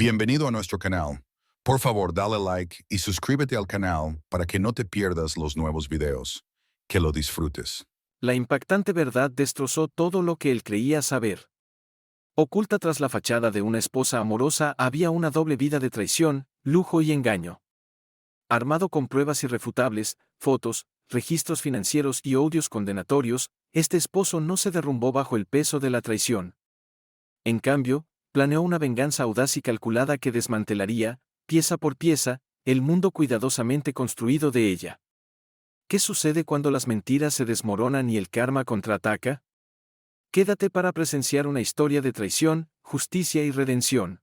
Bienvenido a nuestro canal. Por favor, dale like y suscríbete al canal para que no te pierdas los nuevos videos. Que lo disfrutes. La impactante verdad destrozó todo lo que él creía saber. Oculta tras la fachada de una esposa amorosa había una doble vida de traición, lujo y engaño. Armado con pruebas irrefutables, fotos, registros financieros y odios condenatorios, este esposo no se derrumbó bajo el peso de la traición. En cambio, planeó una venganza audaz y calculada que desmantelaría, pieza por pieza, el mundo cuidadosamente construido de ella. ¿Qué sucede cuando las mentiras se desmoronan y el karma contraataca? Quédate para presenciar una historia de traición, justicia y redención.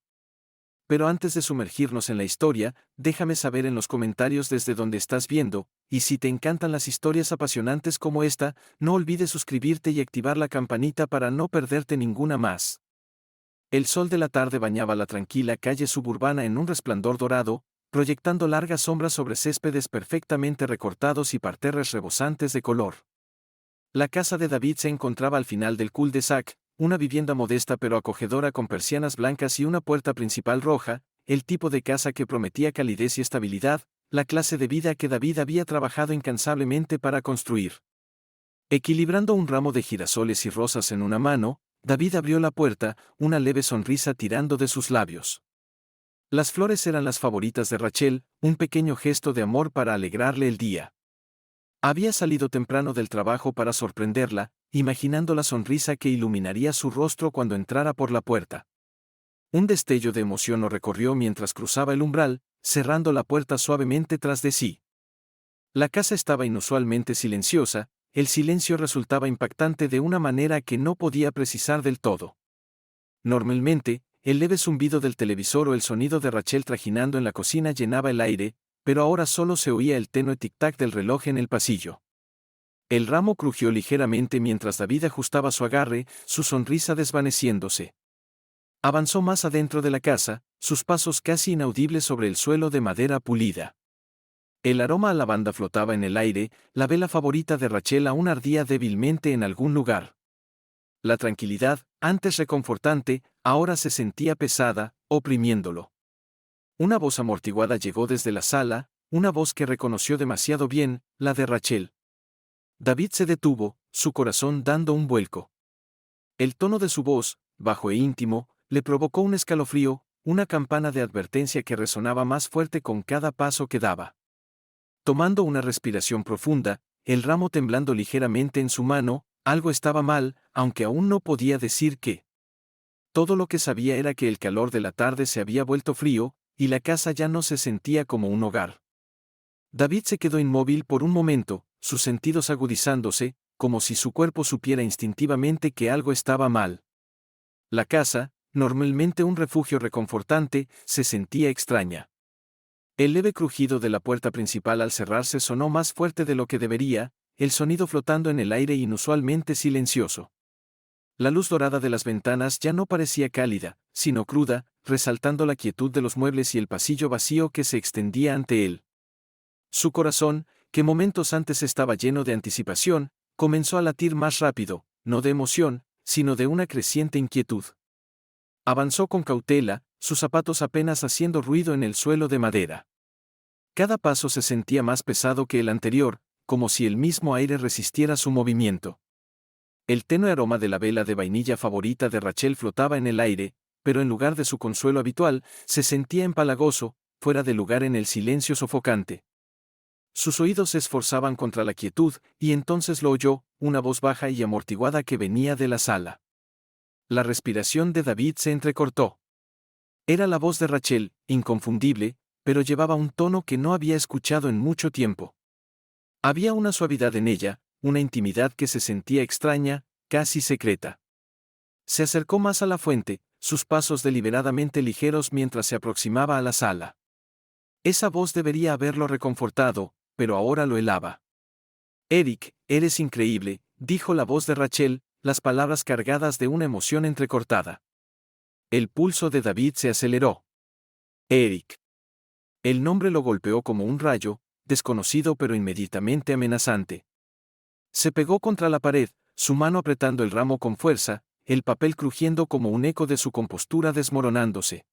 Pero antes de sumergirnos en la historia, déjame saber en los comentarios desde donde estás viendo, y si te encantan las historias apasionantes como esta, no olvides suscribirte y activar la campanita para no perderte ninguna más. El sol de la tarde bañaba la tranquila calle suburbana en un resplandor dorado, proyectando largas sombras sobre céspedes perfectamente recortados y parterres rebosantes de color. La casa de David se encontraba al final del cul-de-sac, una vivienda modesta pero acogedora con persianas blancas y una puerta principal roja, el tipo de casa que prometía calidez y estabilidad, la clase de vida que David había trabajado incansablemente para construir. Equilibrando un ramo de girasoles y rosas en una mano, David abrió la puerta, una leve sonrisa tirando de sus labios. Las flores eran las favoritas de Rachel, un pequeño gesto de amor para alegrarle el día. Había salido temprano del trabajo para sorprenderla, imaginando la sonrisa que iluminaría su rostro cuando entrara por la puerta. Un destello de emoción lo recorrió mientras cruzaba el umbral, cerrando la puerta suavemente tras de sí. La casa estaba inusualmente silenciosa, el silencio resultaba impactante de una manera que no podía precisar del todo. Normalmente, el leve zumbido del televisor o el sonido de Rachel trajinando en la cocina llenaba el aire, pero ahora solo se oía el tenue tic-tac del reloj en el pasillo. El ramo crujió ligeramente mientras David ajustaba su agarre, su sonrisa desvaneciéndose. Avanzó más adentro de la casa, sus pasos casi inaudibles sobre el suelo de madera pulida. El aroma a lavanda flotaba en el aire, la vela favorita de Rachel aún ardía débilmente en algún lugar. La tranquilidad, antes reconfortante, ahora se sentía pesada, oprimiéndolo. Una voz amortiguada llegó desde la sala, una voz que reconoció demasiado bien, la de Rachel. David se detuvo, su corazón dando un vuelco. El tono de su voz, bajo e íntimo, le provocó un escalofrío, una campana de advertencia que resonaba más fuerte con cada paso que daba. Tomando una respiración profunda, el ramo temblando ligeramente en su mano, algo estaba mal, aunque aún no podía decir qué. Todo lo que sabía era que el calor de la tarde se había vuelto frío, y la casa ya no se sentía como un hogar. David se quedó inmóvil por un momento, sus sentidos agudizándose, como si su cuerpo supiera instintivamente que algo estaba mal. La casa, normalmente un refugio reconfortante, se sentía extraña. El leve crujido de la puerta principal al cerrarse sonó más fuerte de lo que debería, el sonido flotando en el aire inusualmente silencioso. La luz dorada de las ventanas ya no parecía cálida, sino cruda, resaltando la quietud de los muebles y el pasillo vacío que se extendía ante él. Su corazón, que momentos antes estaba lleno de anticipación, comenzó a latir más rápido, no de emoción, sino de una creciente inquietud. Avanzó con cautela, sus zapatos apenas haciendo ruido en el suelo de madera. Cada paso se sentía más pesado que el anterior, como si el mismo aire resistiera su movimiento. El tenue aroma de la vela de vainilla favorita de Rachel flotaba en el aire, pero en lugar de su consuelo habitual, se sentía empalagoso, fuera de lugar en el silencio sofocante. Sus oídos se esforzaban contra la quietud, y entonces lo oyó, una voz baja y amortiguada que venía de la sala. La respiración de David se entrecortó. Era la voz de Rachel, inconfundible, pero llevaba un tono que no había escuchado en mucho tiempo. Había una suavidad en ella, una intimidad que se sentía extraña, casi secreta. Se acercó más a la fuente, sus pasos deliberadamente ligeros mientras se aproximaba a la sala. Esa voz debería haberlo reconfortado, pero ahora lo helaba. Eric, eres increíble, dijo la voz de Rachel, las palabras cargadas de una emoción entrecortada. El pulso de David se aceleró. Eric. El nombre lo golpeó como un rayo, desconocido pero inmediatamente amenazante. Se pegó contra la pared, su mano apretando el ramo con fuerza, el papel crujiendo como un eco de su compostura desmoronándose.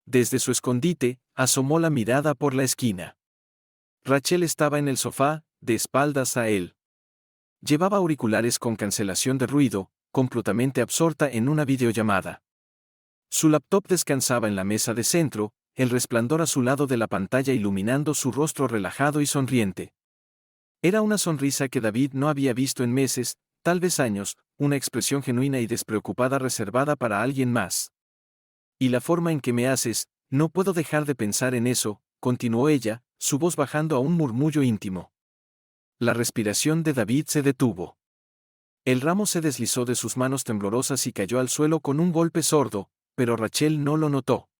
Desde su escondite, asomó la mirada por la esquina. Rachel estaba en el sofá, de espaldas a él. Llevaba auriculares con cancelación de ruido, completamente absorta en una videollamada. Su laptop descansaba en la mesa de centro, el resplandor a su lado de la pantalla iluminando su rostro relajado y sonriente. Era una sonrisa que David no había visto en meses, tal vez años, una expresión genuina y despreocupada reservada para alguien más. Y la forma en que me haces, no puedo dejar de pensar en eso, continuó ella, su voz bajando a un murmullo íntimo. La respiración de David se detuvo. El ramo se deslizó de sus manos temblorosas y cayó al suelo con un golpe sordo, pero Rachel no lo notó.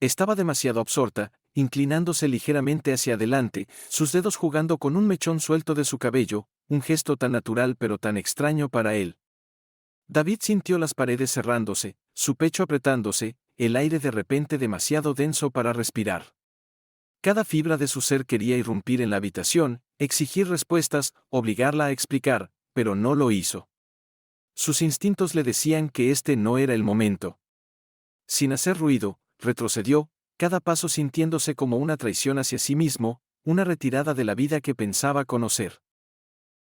Estaba demasiado absorta, inclinándose ligeramente hacia adelante, sus dedos jugando con un mechón suelto de su cabello, un gesto tan natural pero tan extraño para él. David sintió las paredes cerrándose, su pecho apretándose, el aire de repente demasiado denso para respirar. Cada fibra de su ser quería irrumpir en la habitación, exigir respuestas, obligarla a explicar, pero no lo hizo. Sus instintos le decían que este no era el momento. Sin hacer ruido, retrocedió, cada paso sintiéndose como una traición hacia sí mismo, una retirada de la vida que pensaba conocer.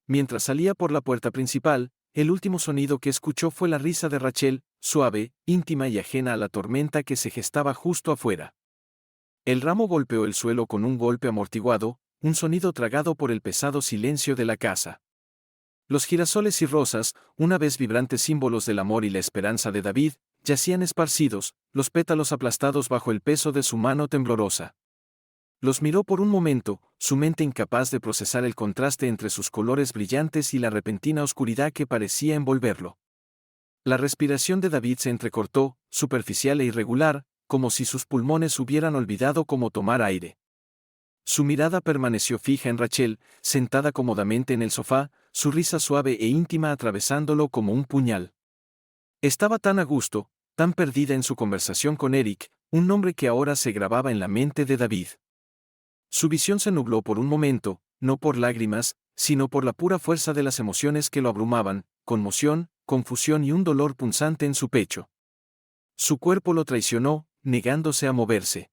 Mientras salía por la puerta principal, el último sonido que escuchó fue la risa de Rachel, suave, íntima y ajena a la tormenta que se gestaba justo afuera. El ramo golpeó el suelo con un golpe amortiguado, un sonido tragado por el pesado silencio de la casa. Los girasoles y rosas, una vez vibrantes símbolos del amor y la esperanza de David, yacían esparcidos, los pétalos aplastados bajo el peso de su mano temblorosa. Los miró por un momento, su mente incapaz de procesar el contraste entre sus colores brillantes y la repentina oscuridad que parecía envolverlo. La respiración de David se entrecortó, superficial e irregular, como si sus pulmones hubieran olvidado cómo tomar aire. Su mirada permaneció fija en Rachel, sentada cómodamente en el sofá, su risa suave e íntima atravesándolo como un puñal. Estaba tan a gusto, tan perdida en su conversación con Eric, un nombre que ahora se grababa en la mente de David. Su visión se nubló por un momento, no por lágrimas, sino por la pura fuerza de las emociones que lo abrumaban, conmoción, confusión y un dolor punzante en su pecho. Su cuerpo lo traicionó, negándose a moverse.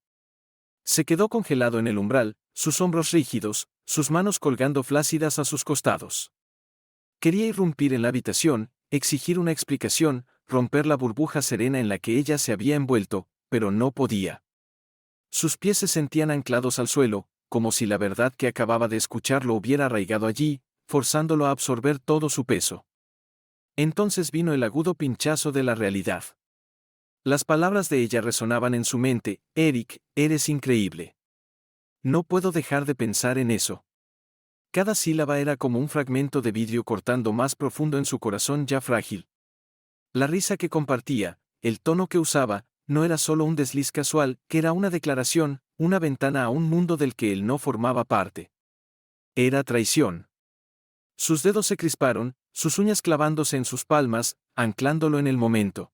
Se quedó congelado en el umbral, sus hombros rígidos, sus manos colgando flácidas a sus costados. Quería irrumpir en la habitación, exigir una explicación, romper la burbuja serena en la que ella se había envuelto, pero no podía. Sus pies se sentían anclados al suelo, como si la verdad que acababa de escuchar lo hubiera arraigado allí, forzándolo a absorber todo su peso. Entonces vino el agudo pinchazo de la realidad. Las palabras de ella resonaban en su mente: Eric, eres increíble. No puedo dejar de pensar en eso. Cada sílaba era como un fragmento de vidrio cortando más profundo en su corazón ya frágil. La risa que compartía, el tono que usaba, no era solo un desliz casual, que era una declaración, una ventana a un mundo del que él no formaba parte. Era traición. Sus dedos se crisparon, sus uñas clavándose en sus palmas, anclándolo en el momento.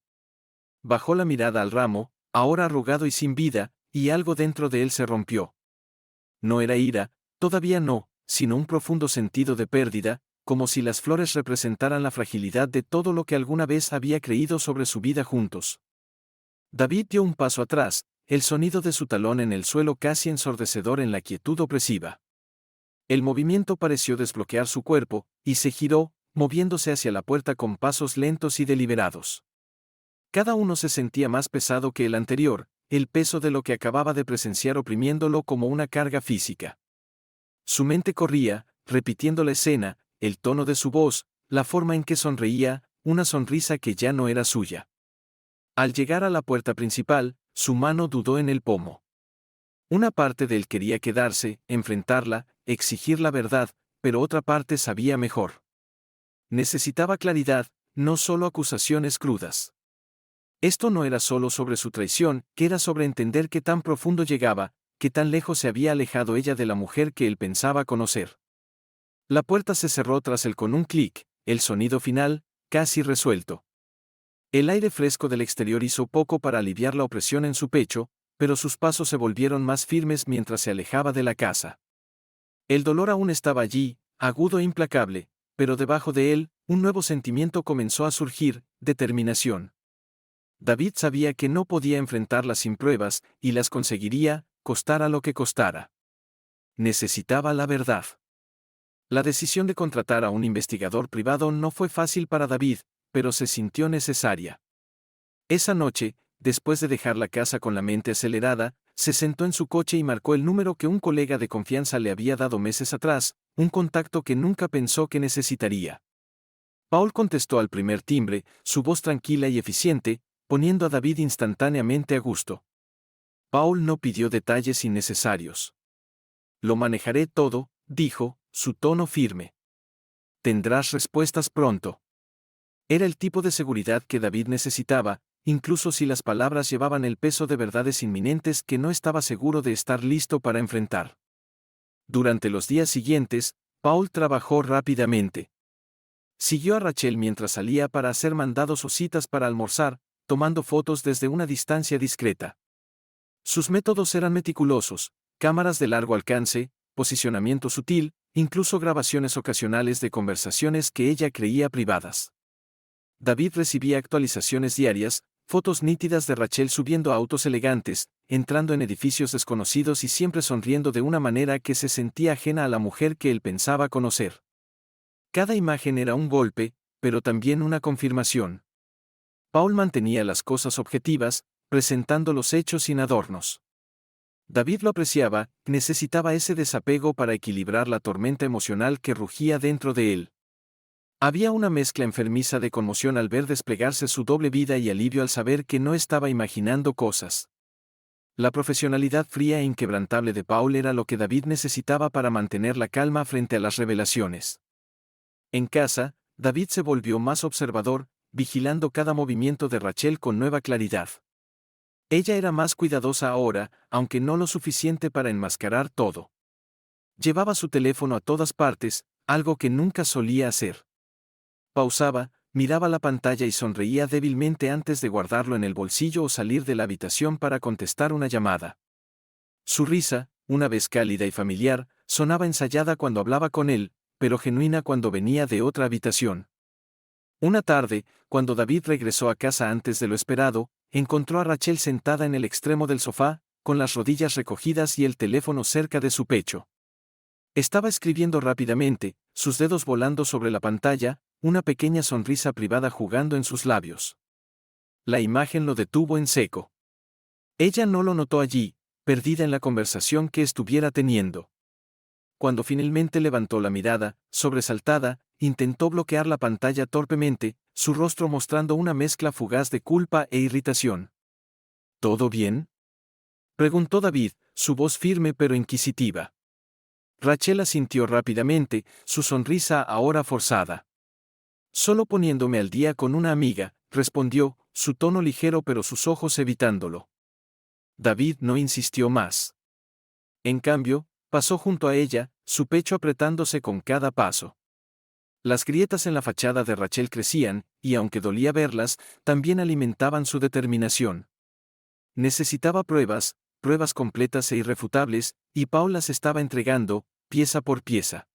Bajó la mirada al ramo, ahora arrugado y sin vida, y algo dentro de él se rompió. No era ira, todavía no, sino un profundo sentido de pérdida, como si las flores representaran la fragilidad de todo lo que alguna vez había creído sobre su vida juntos. David dio un paso atrás, el sonido de su talón en el suelo casi ensordecedor en la quietud opresiva. El movimiento pareció desbloquear su cuerpo, y se giró, moviéndose hacia la puerta con pasos lentos y deliberados. Cada uno se sentía más pesado que el anterior, el peso de lo que acababa de presenciar oprimiéndolo como una carga física. Su mente corría, repitiendo la escena, el tono de su voz, la forma en que sonreía, una sonrisa que ya no era suya. Al llegar a la puerta principal, su mano dudó en el pomo. Una parte de él quería quedarse, enfrentarla, exigir la verdad, pero otra parte sabía mejor. Necesitaba claridad, no solo acusaciones crudas. Esto no era solo sobre su traición, que era sobre entender qué tan profundo llegaba, qué tan lejos se había alejado ella de la mujer que él pensaba conocer. La puerta se cerró tras él con un clic, el sonido final, casi resuelto. El aire fresco del exterior hizo poco para aliviar la opresión en su pecho, pero sus pasos se volvieron más firmes mientras se alejaba de la casa. El dolor aún estaba allí, agudo e implacable, pero debajo de él, un nuevo sentimiento comenzó a surgir: determinación. David sabía que no podía enfrentarlas sin pruebas, y las conseguiría, costara lo que costara. Necesitaba la verdad. La decisión de contratar a un investigador privado no fue fácil para David, pero se sintió necesaria. Esa noche, después de dejar la casa con la mente acelerada, se sentó en su coche y marcó el número que un colega de confianza le había dado meses atrás, un contacto que nunca pensó que necesitaría. Paul contestó al primer timbre, su voz tranquila y eficiente, poniendo a David instantáneamente a gusto. Paul no pidió detalles innecesarios. Lo manejaré todo, dijo, su tono firme. Tendrás respuestas pronto. Era el tipo de seguridad que David necesitaba, incluso si las palabras llevaban el peso de verdades inminentes que no estaba seguro de estar listo para enfrentar. Durante los días siguientes, Paul trabajó rápidamente. Siguió a Rachel mientras salía para hacer mandados o citas para almorzar, tomando fotos desde una distancia discreta. Sus métodos eran meticulosos: cámaras de largo alcance, posicionamiento sutil, incluso grabaciones ocasionales de conversaciones que ella creía privadas. David recibía actualizaciones diarias, fotos nítidas de Rachel subiendo a autos elegantes, entrando en edificios desconocidos y siempre sonriendo de una manera que se sentía ajena a la mujer que él pensaba conocer. Cada imagen era un golpe, pero también una confirmación. Paul mantenía las cosas objetivas, presentando los hechos sin adornos. David lo apreciaba, necesitaba ese desapego para equilibrar la tormenta emocional que rugía dentro de él. Había una mezcla enfermiza de conmoción al ver desplegarse su doble vida y alivio al saber que no estaba imaginando cosas. La profesionalidad fría e inquebrantable de Paul era lo que David necesitaba para mantener la calma frente a las revelaciones. En casa, David se volvió más observador, vigilando cada movimiento de Rachel con nueva claridad. Ella era más cuidadosa ahora, aunque no lo suficiente para enmascarar todo. Llevaba su teléfono a todas partes, algo que nunca solía hacer. Pausaba, miraba la pantalla y sonreía débilmente antes de guardarlo en el bolsillo o salir de la habitación para contestar una llamada. Su risa, una vez cálida y familiar, sonaba ensayada cuando hablaba con él, pero genuina cuando venía de otra habitación. Una tarde, cuando David regresó a casa antes de lo esperado, encontró a Rachel sentada en el extremo del sofá, con las rodillas recogidas y el teléfono cerca de su pecho. Estaba escribiendo rápidamente, sus dedos volando sobre la pantalla, una pequeña sonrisa privada jugando en sus labios. La imagen lo detuvo en seco. Ella no lo notó allí, perdida en la conversación que estuviera teniendo. Cuando finalmente levantó la mirada, sobresaltada, intentó bloquear la pantalla torpemente, su rostro mostrando una mezcla fugaz de culpa e irritación. ¿Todo bien?, preguntó David, su voz firme pero inquisitiva. Rachel asintió rápidamente, su sonrisa ahora forzada. Solo poniéndome al día con una amiga, respondió, su tono ligero pero sus ojos evitándolo. David no insistió más. En cambio, pasó junto a ella, su pecho apretándose con cada paso. Las grietas en la fachada de Rachel crecían, y aunque dolía verlas, también alimentaban su determinación. Necesitaba pruebas, pruebas completas e irrefutables, y Paul las estaba entregando, pieza por pieza.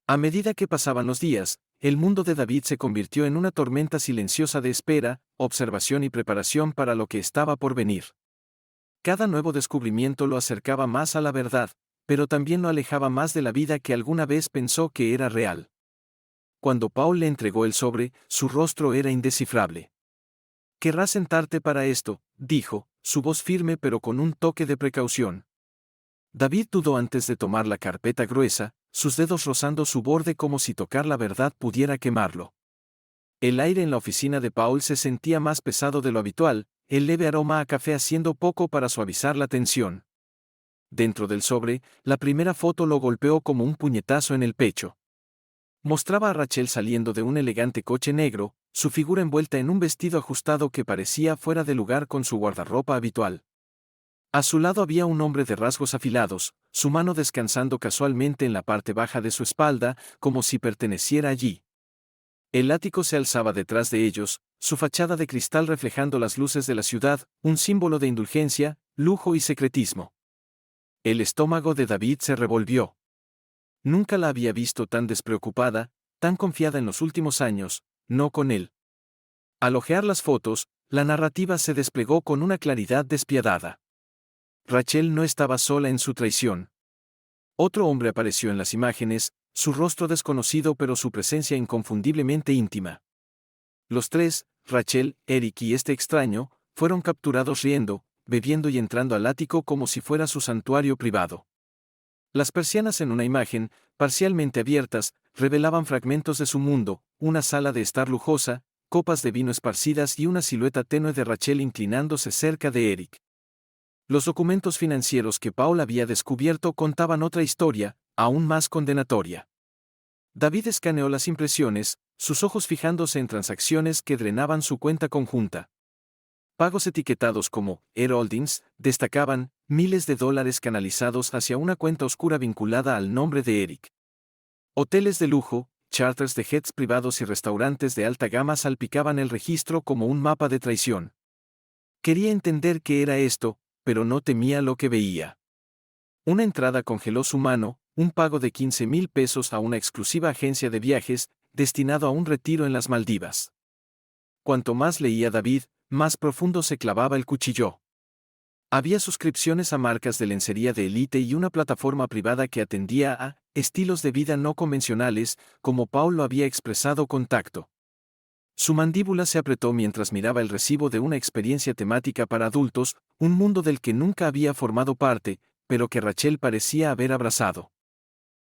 A medida que pasaban los días, el mundo de David se convirtió en una tormenta silenciosa de espera, observación y preparación para lo que estaba por venir. Cada nuevo descubrimiento lo acercaba más a la verdad, pero también lo alejaba más de la vida que alguna vez pensó que era real. Cuando Paul le entregó el sobre, su rostro era indescifrable. «Querrás sentarte para esto», dijo, su voz firme pero con un toque de precaución. David dudó antes de tomar la carpeta gruesa, sus dedos rozando su borde como si tocar la verdad pudiera quemarlo. El aire en la oficina de Paul se sentía más pesado de lo habitual, el leve aroma a café haciendo poco para suavizar la tensión. Dentro del sobre, la primera foto lo golpeó como un puñetazo en el pecho. Mostraba a Rachel saliendo de un elegante coche negro, su figura envuelta en un vestido ajustado que parecía fuera de lugar con su guardarropa habitual. A su lado había un hombre de rasgos afilados, su mano descansando casualmente en la parte baja de su espalda, como si perteneciera allí. El ático se alzaba detrás de ellos, su fachada de cristal reflejando las luces de la ciudad, un símbolo de indulgencia, lujo y secretismo. El estómago de David se revolvió. Nunca la había visto tan despreocupada, tan confiada en los últimos años, no con él. Al hojear las fotos, La narrativa se desplegó con una claridad despiadada. Rachel no estaba sola en su traición. Otro hombre apareció en las imágenes, su rostro desconocido pero su presencia inconfundiblemente íntima. Los tres, Rachel, Eric y este extraño, fueron capturados riendo, bebiendo y entrando al ático como si fuera su santuario privado. Las persianas en una imagen, parcialmente abiertas, revelaban fragmentos de su mundo, una sala de estar lujosa, copas de vino esparcidas y una silueta tenue de Rachel inclinándose cerca de Eric. Los documentos financieros que Paul había descubierto contaban otra historia, aún más condenatoria. David escaneó las impresiones, sus ojos fijándose en transacciones que drenaban su cuenta conjunta. Pagos etiquetados como Air Holdings destacaban miles de dólares canalizados hacia una cuenta oscura vinculada al nombre de Eric. Hoteles de lujo, charters de jets privados y restaurantes de alta gama salpicaban el registro como un mapa de traición. Quería entender qué era esto, pero no temía lo que veía. Una entrada congeló su mano, un pago de 15,000 pesos a una exclusiva agencia de viajes, destinado a un retiro en las Maldivas. Cuanto más leía David, más profundo se clavaba el cuchillo. Había suscripciones a marcas de lencería de élite y una plataforma privada que atendía a estilos de vida no convencionales, como Paul lo había expresado con tacto. Su mandíbula se apretó mientras miraba el recibo de una experiencia temática para adultos, un mundo del que nunca había formado parte, pero que Rachel parecía haber abrazado.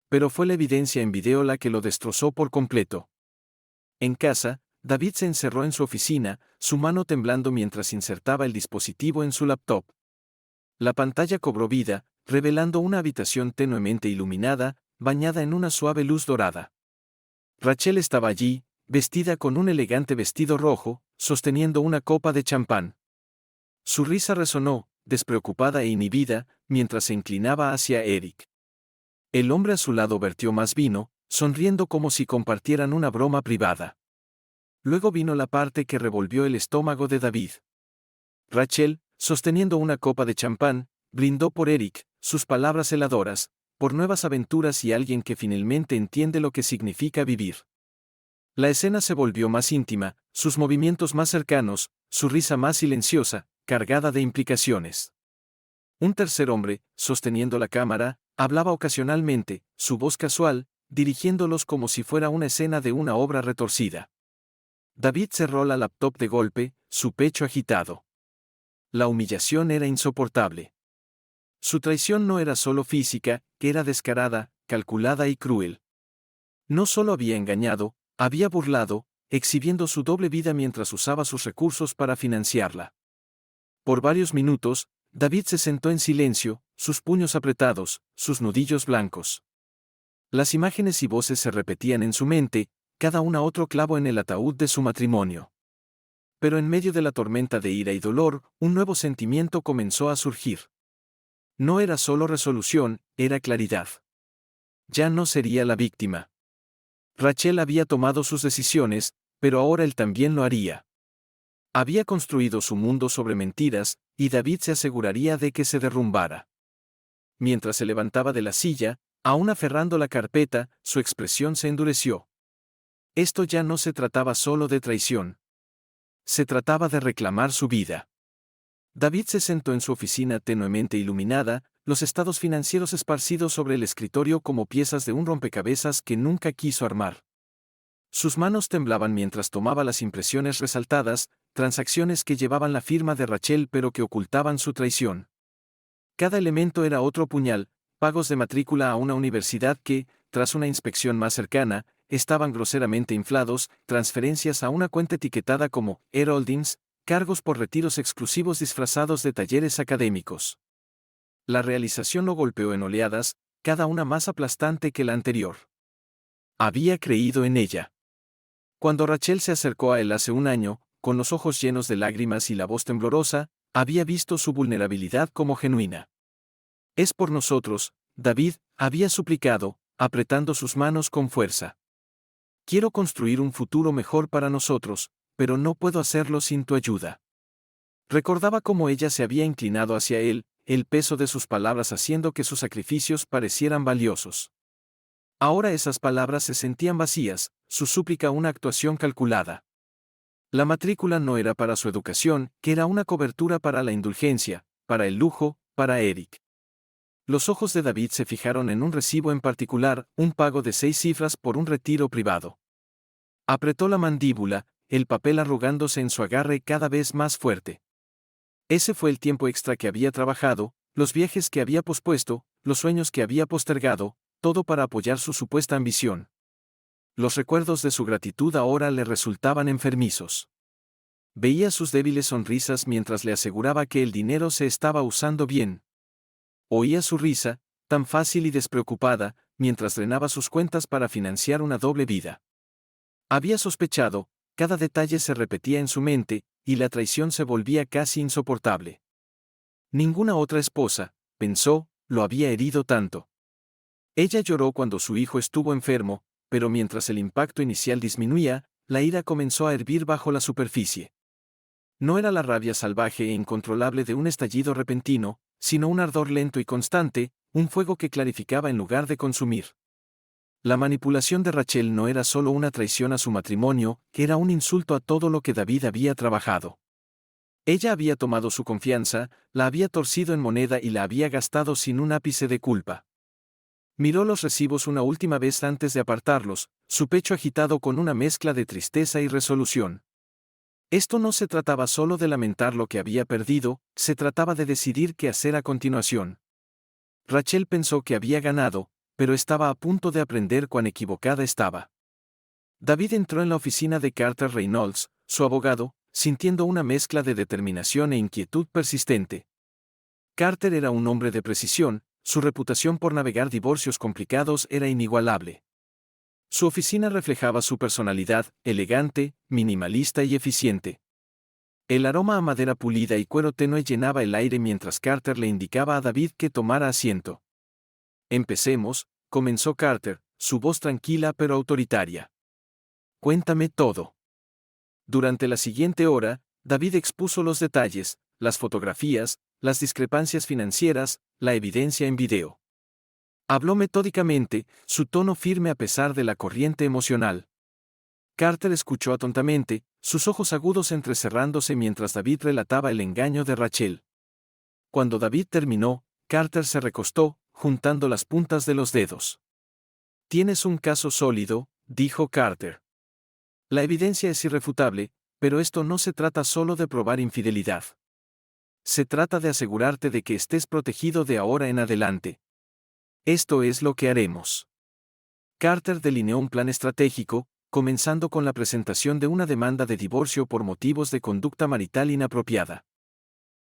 Pero fue la evidencia en video la que lo destrozó por completo. En casa, David se encerró en su oficina, su mano temblando mientras insertaba el dispositivo en su laptop. La pantalla cobró vida, revelando una habitación tenuemente iluminada, bañada en una suave luz dorada. Rachel estaba allí, vestida con un elegante vestido rojo, sosteniendo una copa de champán. Su risa resonó, despreocupada e inhibida, mientras se inclinaba hacia Eric. El hombre a su lado vertió más vino, sonriendo como si compartieran una broma privada. Luego vino la parte que revolvió el estómago de David. Rachel, sosteniendo una copa de champán, brindó por Eric, sus palabras heladoras, por nuevas aventuras y alguien que finalmente entiende lo que significa vivir. La escena se volvió más íntima, sus movimientos más cercanos, su risa más silenciosa, cargada de implicaciones. Un tercer hombre, sosteniendo la cámara, hablaba ocasionalmente, su voz casual, dirigiéndolos como si fuera una escena de una obra retorcida. David cerró la laptop de golpe, su pecho agitado. La humillación era insoportable. Su traición no era solo física, era descarada, calculada y cruel. No solo había engañado, había burlado, exhibiendo su doble vida mientras usaba sus recursos para financiarla. Por varios minutos, David se sentó en silencio, sus puños apretados, sus nudillos blancos. Las imágenes y voces se repetían en su mente, cada una otro clavo en el ataúd de su matrimonio. Pero en medio de la tormenta de ira y dolor, un nuevo sentimiento comenzó a surgir. No era solo resolución, era claridad. Ya no sería la víctima. Rachel había tomado sus decisiones, pero ahora él también lo haría. Había construido su mundo sobre mentiras, y David se aseguraría de que se derrumbara. Mientras se levantaba de la silla, aún aferrando la carpeta, su expresión se endureció. Esto ya no se trataba solo de traición. Se trataba de reclamar su vida. David se sentó en su oficina tenuemente iluminada, los estados financieros esparcidos sobre el escritorio como piezas de un rompecabezas que nunca quiso armar. Sus manos temblaban mientras tomaba las impresiones resaltadas, transacciones que llevaban la firma de Rachel pero que ocultaban su traición. Cada elemento era otro puñal, pagos de matrícula a una universidad que, tras una inspección más cercana, estaban groseramente inflados, transferencias a una cuenta etiquetada como Air Holdings, cargos por retiros exclusivos disfrazados de talleres académicos. La realización lo golpeó en oleadas, cada una más aplastante que la anterior. Había creído en ella. Cuando Rachel se acercó a él hace un año, con los ojos llenos de lágrimas y la voz temblorosa, había visto su vulnerabilidad como genuina. Es por nosotros, David, había suplicado, apretando sus manos con fuerza. Quiero construir un futuro mejor para nosotros, pero no puedo hacerlo sin tu ayuda. Recordaba cómo ella se había inclinado hacia él, el peso de sus palabras haciendo que sus sacrificios parecieran valiosos. Ahora esas palabras se sentían vacías, su súplica una actuación calculada. La matrícula no era para su educación, que era una cobertura para la indulgencia, para el lujo, para Eric. Los ojos de David se fijaron en un recibo en particular, un pago de 6 cifras por un retiro privado. Apretó la mandíbula, el papel arrugándose en su agarre cada vez más fuerte. Ese fue el tiempo extra que había trabajado, los viajes que había pospuesto, los sueños que había postergado, todo para apoyar su supuesta ambición. Los recuerdos de su gratitud ahora le resultaban enfermizos. Veía sus débiles sonrisas mientras le aseguraba que el dinero se estaba usando bien. Oía su risa, tan fácil y despreocupada, mientras drenaba sus cuentas para financiar una doble vida. Había sospechado, cada detalle se repetía en su mente, y la traición se volvía casi insoportable. Ninguna otra esposa, pensó, lo había herido tanto. Ella lloró cuando su hijo estuvo enfermo, pero mientras el impacto inicial disminuía, la ira comenzó a hervir bajo la superficie. No era la rabia salvaje e incontrolable de un estallido repentino, sino un ardor lento y constante, un fuego que clarificaba en lugar de consumir. La manipulación de Rachel no era solo una traición a su matrimonio, era un insulto a todo lo que David había trabajado. Ella había tomado su confianza, la había torcido en moneda y la había gastado sin un ápice de culpa. Miró los recibos una última vez antes de apartarlos, su pecho agitado con una mezcla de tristeza y resolución. Esto no se trataba solo de lamentar lo que había perdido, se trataba de decidir qué hacer a continuación. Rachel pensó que había ganado, pero estaba a punto de aprender cuán equivocada estaba. David entró en la oficina de Carter Reynolds, su abogado, sintiendo una mezcla de determinación e inquietud persistente. Carter era un hombre de precisión, su reputación por navegar divorcios complicados era inigualable. Su oficina reflejaba su personalidad, elegante, minimalista y eficiente. El aroma a madera pulida y cuero tenue llenaba el aire mientras Carter le indicaba a David que tomara asiento. Empecemos, comenzó Carter, su voz tranquila pero autoritaria. Cuéntame todo. Durante la siguiente hora, David expuso los detalles, las fotografías, las discrepancias financieras, la evidencia en video. Habló metódicamente, su tono firme a pesar de la corriente emocional. Carter escuchó atentamente, sus ojos agudos entrecerrándose mientras David relataba el engaño de Rachel. Cuando David terminó, Carter se recostó, juntando las puntas de los dedos. Tienes un caso sólido, dijo Carter. La evidencia es irrefutable, pero esto no se trata solo de probar infidelidad. Se trata de asegurarte de que estés protegido de ahora en adelante. Esto es lo que haremos. Carter delineó un plan estratégico, comenzando con la presentación de una demanda de divorcio por motivos de conducta marital inapropiada.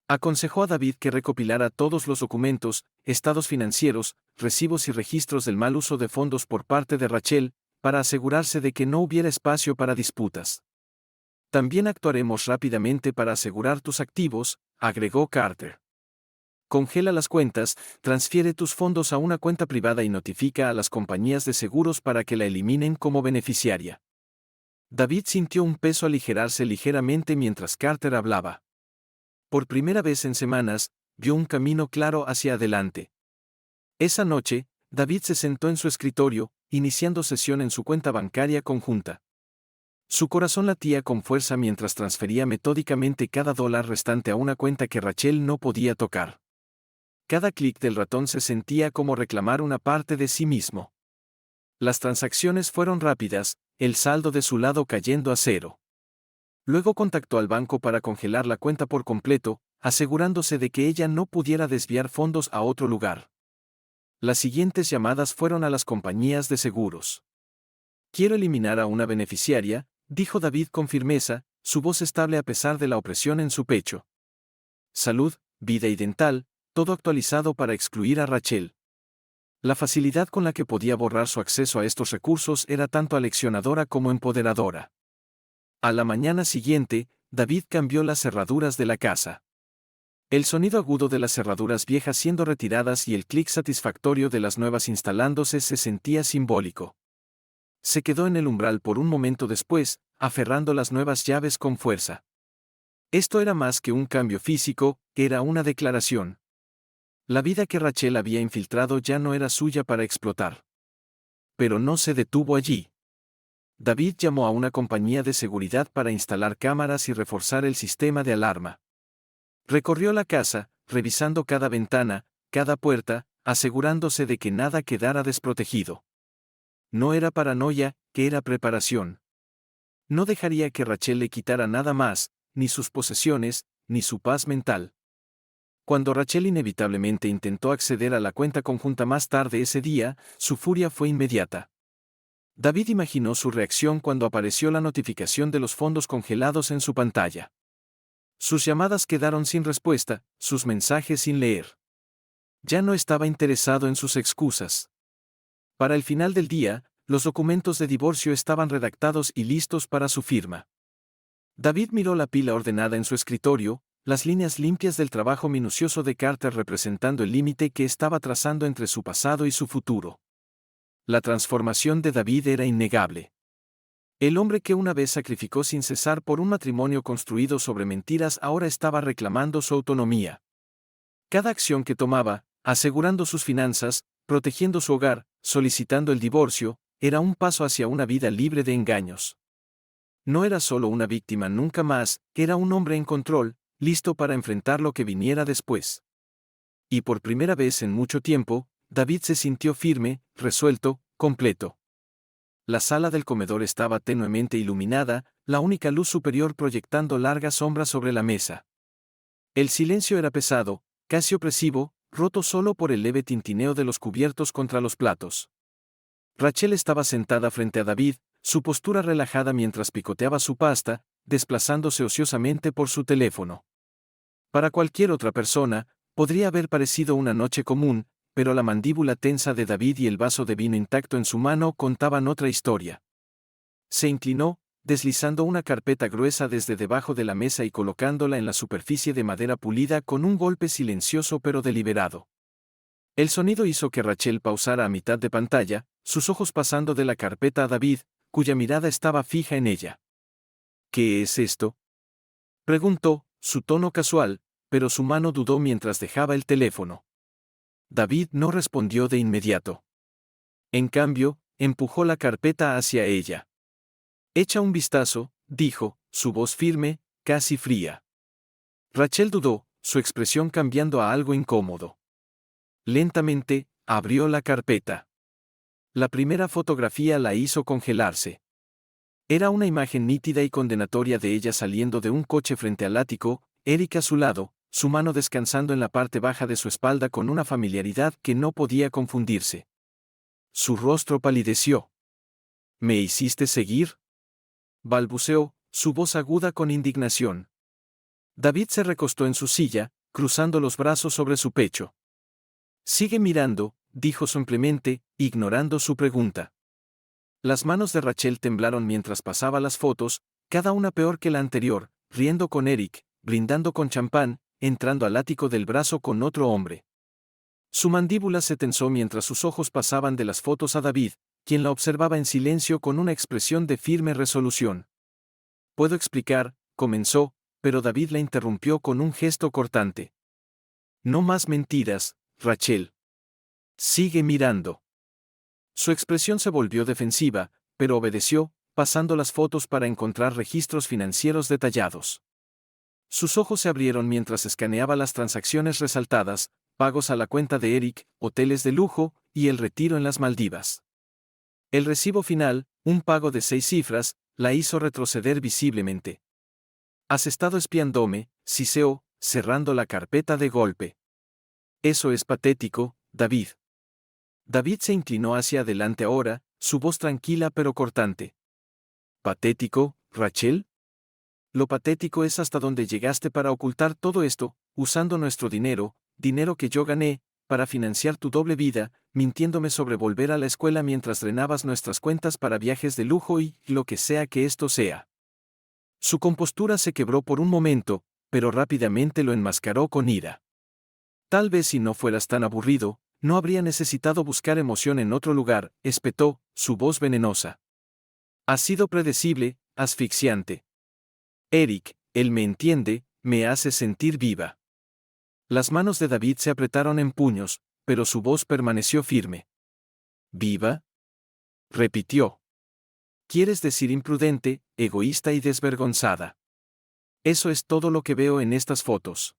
Aconsejó a David que recopilara todos los documentos, estados financieros, recibos y registros del mal uso de fondos por parte de Rachel, para asegurarse de que no hubiera espacio para disputas. También actuaremos rápidamente para asegurar tus activos, agregó Carter. Congela las cuentas, transfiere tus fondos a una cuenta privada y notifica a las compañías de seguros para que la eliminen como beneficiaria. David sintió un peso aligerarse ligeramente mientras Carter hablaba. Por primera vez en semanas, vio un camino claro hacia adelante. Esa noche, David se sentó en su escritorio, iniciando sesión en su cuenta bancaria conjunta. Su corazón latía con fuerza mientras transfería metódicamente cada dólar restante a una cuenta que Rachel no podía tocar. Cada clic del ratón se sentía como reclamar una parte de sí mismo. Las transacciones fueron rápidas, el saldo de su lado cayendo a cero. Luego contactó al banco para congelar la cuenta por completo, asegurándose de que ella no pudiera desviar fondos a otro lugar. Las siguientes llamadas fueron a las compañías de seguros. Quiero eliminar a una beneficiaria, dijo David con firmeza, su voz estable a pesar de la opresión en su pecho. Salud, vida y dental, todo actualizado para excluir a Rachel. La facilidad con la que podía borrar su acceso a estos recursos era tanto aleccionadora como empoderadora. A la mañana siguiente, David cambió las cerraduras de la casa. El sonido agudo de las cerraduras viejas siendo retiradas y el clic satisfactorio de las nuevas instalándose se sentía simbólico. Se quedó en el umbral por un momento después, aferrando las nuevas llaves con fuerza. Esto era más que un cambio físico, era una declaración. La vida que Rachel había infiltrado ya no era suya para explotar. Pero no se detuvo allí. David llamó a una compañía de seguridad para instalar cámaras y reforzar el sistema de alarma. Recorrió la casa, revisando cada ventana, cada puerta, asegurándose de que nada quedara desprotegido. No era paranoia, que era preparación. No dejaría que Rachel le quitara nada más, ni sus posesiones, ni su paz mental. Cuando Rachel inevitablemente intentó acceder a la cuenta conjunta más tarde ese día, su furia fue inmediata. David imaginó su reacción cuando apareció la notificación de los fondos congelados en su pantalla. Sus llamadas quedaron sin respuesta, sus mensajes sin leer. Ya no estaba interesado en sus excusas. Para el final del día, los documentos de divorcio estaban redactados y listos para su firma. David miró la pila ordenada en su escritorio, las líneas limpias del trabajo minucioso de Carter representando el límite que estaba trazando entre su pasado y su futuro. La transformación de David era innegable. El hombre que una vez sacrificó sin cesar por un matrimonio construido sobre mentiras ahora estaba reclamando su autonomía. Cada acción que tomaba, asegurando sus finanzas, protegiendo su hogar, solicitando el divorcio, era un paso hacia una vida libre de engaños. No era solo una víctima nunca más, era un hombre en control, listo para enfrentar lo que viniera después. Y por primera vez en mucho tiempo, David se sintió firme, resuelto, completo. La sala del comedor estaba tenuemente iluminada, la única luz superior proyectando largas sombras sobre la mesa. El silencio era pesado, casi opresivo, roto solo por el leve tintineo de los cubiertos contra los platos. Rachel estaba sentada frente a David, su postura relajada mientras picoteaba su pasta, desplazándose ociosamente por su teléfono. Para cualquier otra persona, podría haber parecido una noche común, pero la mandíbula tensa de David y el vaso de vino intacto en su mano contaban otra historia. Se inclinó, deslizando una carpeta gruesa desde debajo de la mesa y colocándola en la superficie de madera pulida con un golpe silencioso pero deliberado. El sonido hizo que Rachel pausara a mitad de pantalla, sus ojos pasando de la carpeta a David, cuya mirada estaba fija en ella. ¿Qué es esto?, preguntó, su tono casual, pero su mano dudó mientras dejaba el teléfono. David no respondió de inmediato. En cambio, empujó la carpeta hacia ella. Echa un vistazo, dijo, su voz firme, casi fría. Rachel dudó, su expresión cambiando a algo incómodo. Lentamente, abrió la carpeta. La primera fotografía la hizo congelarse. Era una imagen nítida y condenatoria de ella saliendo de un coche frente al ático, Eric a su lado, su mano descansando en la parte baja de su espalda con una familiaridad que no podía confundirse. Su rostro palideció. ¿Me hiciste seguir?, balbuceó, su voz aguda con indignación. David se recostó en su silla, cruzando los brazos sobre su pecho. Sigue mirando, dijo simplemente, ignorando su pregunta. Las manos de Rachel temblaron mientras pasaba las fotos, cada una peor que la anterior, riendo con Eric, brindando con champán, entrando al ático del brazo con otro hombre. Su mandíbula se tensó mientras sus ojos pasaban de las fotos a David, quien la observaba en silencio con una expresión de firme resolución. «Puedo explicar», comenzó, pero David la interrumpió con un gesto cortante. «No más mentiras, Rachel. Sigue mirando». Su expresión se volvió defensiva, pero obedeció, pasando las fotos para encontrar registros financieros detallados. Sus ojos se abrieron mientras escaneaba las transacciones resaltadas, pagos a la cuenta de Eric, hoteles de lujo, y el retiro en las Maldivas. El recibo final, un pago de 6 cifras, la hizo retroceder visiblemente. «Has estado espiándome», siseó, cerrando la carpeta de golpe. «Eso es patético, David». David se inclinó hacia adelante ahora, su voz tranquila pero cortante. «¿Patético, Rachel? Lo patético es hasta dónde llegaste para ocultar todo esto, usando nuestro dinero, dinero que yo gané, para financiar tu doble vida, mintiéndome sobre volver a la escuela mientras drenabas nuestras cuentas para viajes de lujo y lo que sea que esto sea». Su compostura se quebró por un momento, pero rápidamente lo enmascaró con ira. «Tal vez si no fueras tan aburrido, no habría necesitado buscar emoción en otro lugar», espetó, su voz venenosa. «Has sido predecible, asfixiante. Eric, él me entiende, me hace sentir viva». Las manos de David se apretaron en puños, pero su voz permaneció firme. «¿Viva?», repitió. Quieres decir imprudente, egoísta y desvergonzada. Eso es todo lo que veo en estas fotos.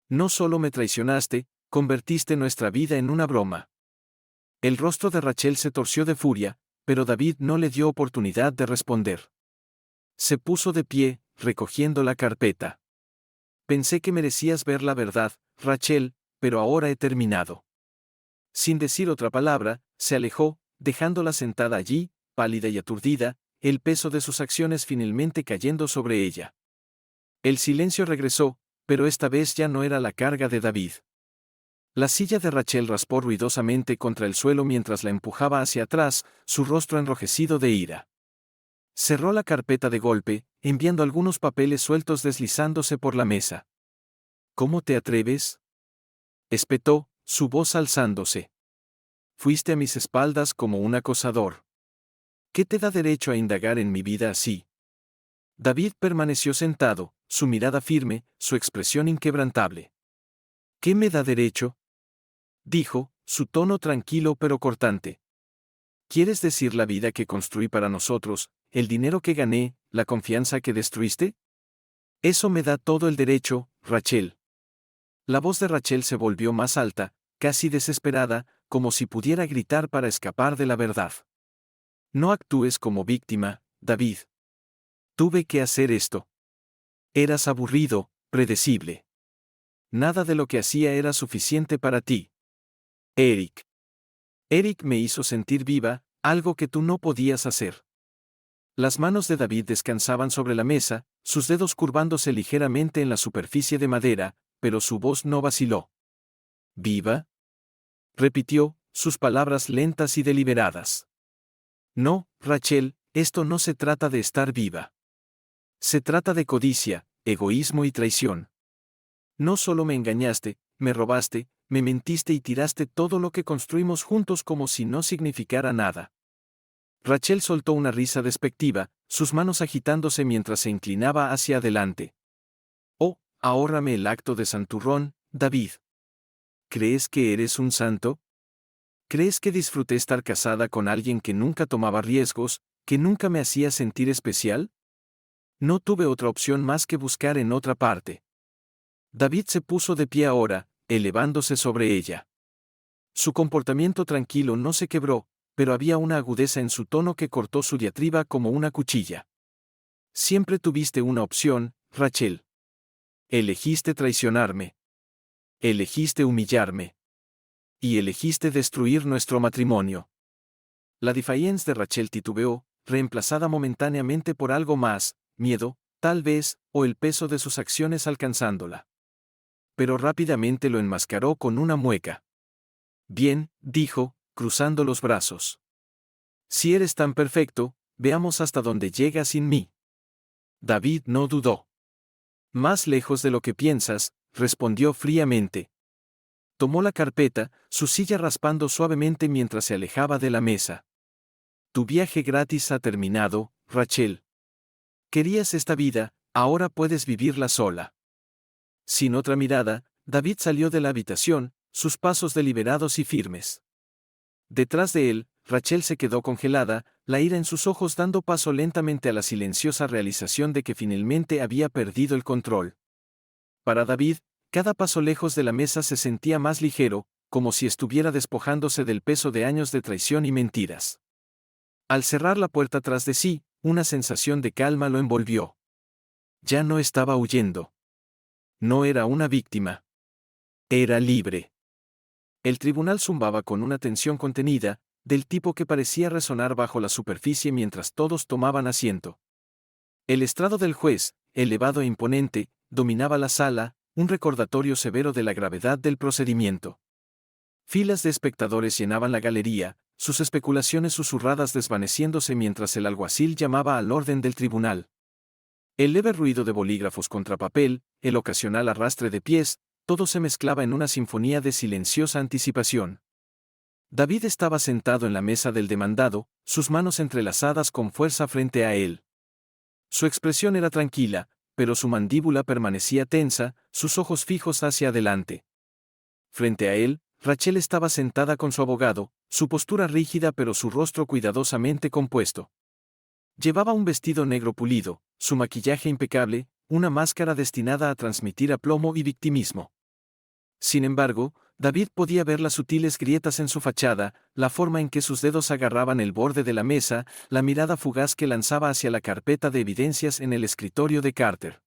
No solo me traicionaste, convertiste nuestra vida en una broma. El rostro de Rachel se torció de furia, pero David no le dio oportunidad de responder. Se puso de pie, recogiendo la carpeta. Pensé que merecías ver la verdad, Rachel, pero ahora he terminado. Sin decir otra palabra, se alejó, dejándola sentada allí, pálida y aturdida, el peso de sus acciones finalmente cayendo sobre ella. El silencio regresó, pero esta vez ya no era la carga de David. La silla de Rachel raspó ruidosamente contra el suelo mientras la empujaba hacia atrás, su rostro enrojecido de ira. Cerró la carpeta de golpe, enviando algunos papeles sueltos deslizándose por la mesa. ¿Cómo te atreves?, espetó, su voz alzándose. Fuiste a mis espaldas como un acosador. ¿Qué te da derecho a indagar en mi vida así? David permaneció sentado, su mirada firme, su expresión inquebrantable. ¿Qué me da derecho?, dijo, su tono tranquilo pero cortante. ¿Quieres decir la vida que construí para nosotros, el dinero que gané, la confianza que destruiste? Eso me da todo el derecho, Rachel. La voz de Rachel se volvió más alta, casi desesperada, como si pudiera gritar para escapar de la verdad. No actúes como víctima, David. Tuve que hacer esto. Eras aburrido, predecible. Nada de lo que hacía era suficiente para ti. Eric. Eric me hizo sentir viva, algo que tú no podías hacer. Las manos de David descansaban sobre la mesa, sus dedos curvándose ligeramente en la superficie de madera, pero su voz no vaciló. ¿Viva?, repitió, sus palabras lentas y deliberadas. No, Rachel, esto no se trata de estar viva. Se trata de codicia, egoísmo y traición. No solo me engañaste, me robaste, me mentiste y tiraste todo lo que construimos juntos como si no significara nada. Rachel soltó una risa despectiva, sus manos agitándose mientras se inclinaba hacia adelante. Oh, ahórrame el acto de santurrón, David. ¿Crees que eres un santo? ¿Crees que disfruté estar casada con alguien que nunca tomaba riesgos, que nunca me hacía sentir especial? No tuve otra opción más que buscar en otra parte. David se puso de pie ahora, elevándose sobre ella. Su comportamiento tranquilo no se quebró, pero había una agudeza en su tono que cortó su diatriba como una cuchilla. Siempre tuviste una opción, Rachel. Elegiste traicionarme. Elegiste humillarme. Y elegiste destruir nuestro matrimonio. La defiance de Rachel titubeó, reemplazada momentáneamente por algo más, miedo, tal vez, o el peso de sus acciones alcanzándola. Pero rápidamente lo enmascaró con una mueca. Bien, dijo, cruzando los brazos. Si eres tan perfecto, veamos hasta dónde llega sin mí. David no dudó. Más lejos de lo que piensas, respondió fríamente. Tomó la carpeta, su silla raspando suavemente mientras se alejaba de la mesa. Tu viaje gratis ha terminado, Rachel. Querías esta vida, ahora puedes vivirla sola. Sin otra mirada, David salió de la habitación, sus pasos deliberados y firmes. Detrás de él, Rachel se quedó congelada, la ira en sus ojos dando paso lentamente a la silenciosa realización de que finalmente había perdido el control. Para David, cada paso lejos de la mesa se sentía más ligero, como si estuviera despojándose del peso de años de traición y mentiras. Al cerrar la puerta tras de sí, una sensación de calma lo envolvió. Ya no estaba huyendo. No era una víctima. Era libre. El tribunal zumbaba con una tensión contenida, del tipo que parecía resonar bajo la superficie mientras todos tomaban asiento. El estrado del juez, elevado e imponente, dominaba la sala, un recordatorio severo de la gravedad del procedimiento. Filas de espectadores llenaban la galería, sus especulaciones susurradas desvaneciéndose mientras el alguacil llamaba al orden del tribunal. El leve ruido de bolígrafos contra papel, el ocasional arrastre de pies, todo se mezclaba en una sinfonía de silenciosa anticipación. David estaba sentado en la mesa del demandado, sus manos entrelazadas con fuerza frente a él. Su expresión era tranquila, pero su mandíbula permanecía tensa, sus ojos fijos hacia adelante. Frente a él, Rachel estaba sentada con su abogado, su postura rígida pero su rostro cuidadosamente compuesto. Llevaba un vestido negro pulido, su maquillaje impecable, una máscara destinada a transmitir aplomo y victimismo. Sin embargo, David podía ver las sutiles grietas en su fachada, la forma en que sus dedos agarraban el borde de la mesa, la mirada fugaz que lanzaba hacia la carpeta de evidencias en el escritorio de Carter.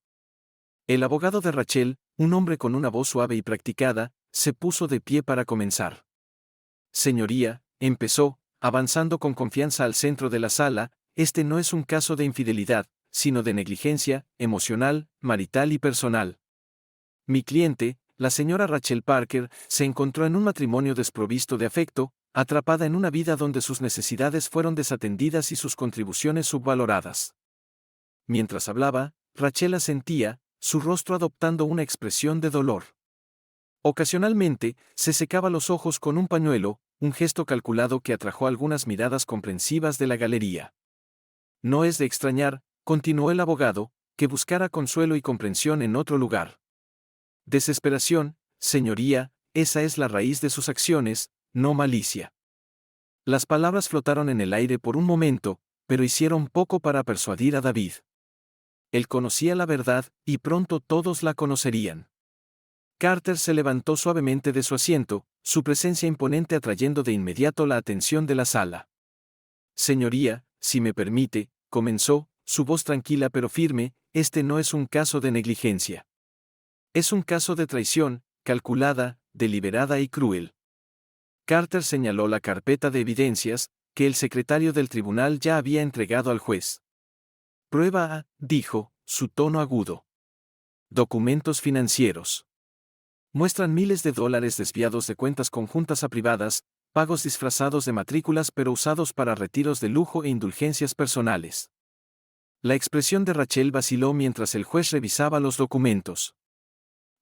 El abogado de Rachel, un hombre con una voz suave y practicada, se puso de pie para comenzar. Señoría, empezó, avanzando con confianza al centro de la sala, este no es un caso de infidelidad, sino de negligencia, emocional, marital y personal. Mi cliente, la señora Rachel Parker, se encontró en un matrimonio desprovisto de afecto, atrapada en una vida donde sus necesidades fueron desatendidas y sus contribuciones subvaloradas. Mientras hablaba, Rachel asentía, su rostro adoptando una expresión de dolor. Ocasionalmente, se secaba los ojos con un pañuelo, un gesto calculado que atrajo algunas miradas comprensivas de la galería. No es de extrañar, continuó el abogado, que buscara consuelo y comprensión en otro lugar. Desesperación, señoría, esa es la raíz de sus acciones, no malicia. Las palabras flotaron en el aire por un momento, pero hicieron poco para persuadir a David. Él conocía la verdad, y pronto todos la conocerían. Carter se levantó suavemente de su asiento, su presencia imponente atrayendo de inmediato la atención de la sala. Señoría, si me permite, comenzó, su voz tranquila pero firme, este no es un caso de negligencia. Es un caso de traición, calculada, deliberada y cruel. Carter señaló la carpeta de evidencias, que el secretario del tribunal ya había entregado al juez. Prueba A, dijo, su tono agudo. Documentos financieros. Muestran miles de dólares desviados de cuentas conjuntas a privadas, pagos disfrazados de matrículas pero usados para retiros de lujo e indulgencias personales. La expresión de Rachel vaciló mientras el juez revisaba los documentos.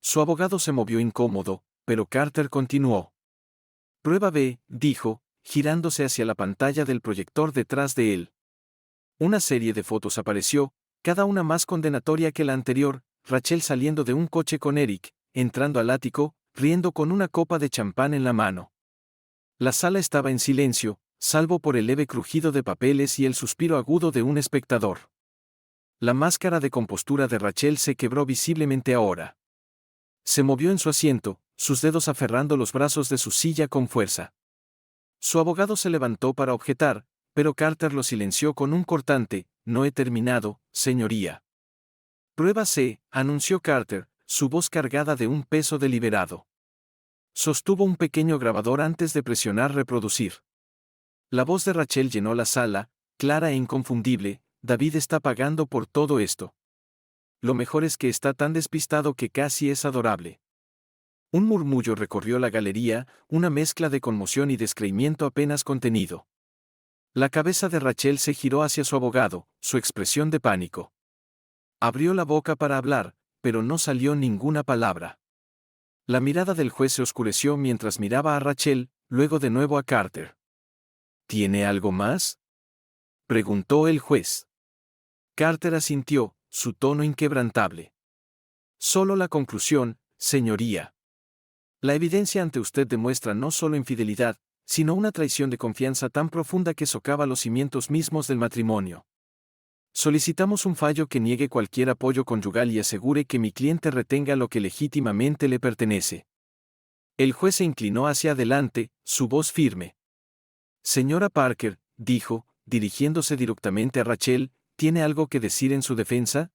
Su abogado se movió incómodo, pero Carter continuó. Prueba B, dijo, girándose hacia la pantalla del proyector detrás de él. Una serie de fotos apareció, cada una más condenatoria que la anterior, Rachel saliendo de un coche con Eric, entrando al ático, riendo con una copa de champán en la mano. La sala estaba en silencio, salvo por el leve crujido de papeles y el suspiro agudo de un espectador. La máscara de compostura de Rachel se quebró visiblemente ahora. Se movió en su asiento, sus dedos aferrando los brazos de su silla con fuerza. Su abogado se levantó para objetar, pero Carter lo silenció con un cortante, no he terminado, señoría. Prueba C, anunció Carter, su voz cargada de un peso deliberado. Sostuvo un pequeño grabador antes de presionar reproducir. La voz de Rachel llenó la sala, clara e inconfundible, David está pagando por todo esto. Lo mejor es que está tan despistado que casi es adorable. Un murmullo recorrió la galería, una mezcla de conmoción y descreimiento apenas contenido. La cabeza de Rachel se giró hacia su abogado, su expresión de pánico. Abrió la boca para hablar, pero no salió ninguna palabra. La mirada del juez se oscureció mientras miraba a Rachel, luego de nuevo a Carter. ¿Tiene algo más?, preguntó el juez. Carter asintió, su tono inquebrantable. Solo la conclusión, señoría. La evidencia ante usted demuestra no solo infidelidad, sino una traición de confianza tan profunda que socava los cimientos mismos del matrimonio. Solicitamos un fallo que niegue cualquier apoyo conyugal y asegure que mi cliente retenga lo que legítimamente le pertenece. El juez se inclinó hacia adelante, su voz firme. Señora Parker, dijo, dirigiéndose directamente a Rachel, ¿tiene algo que decir en su defensa?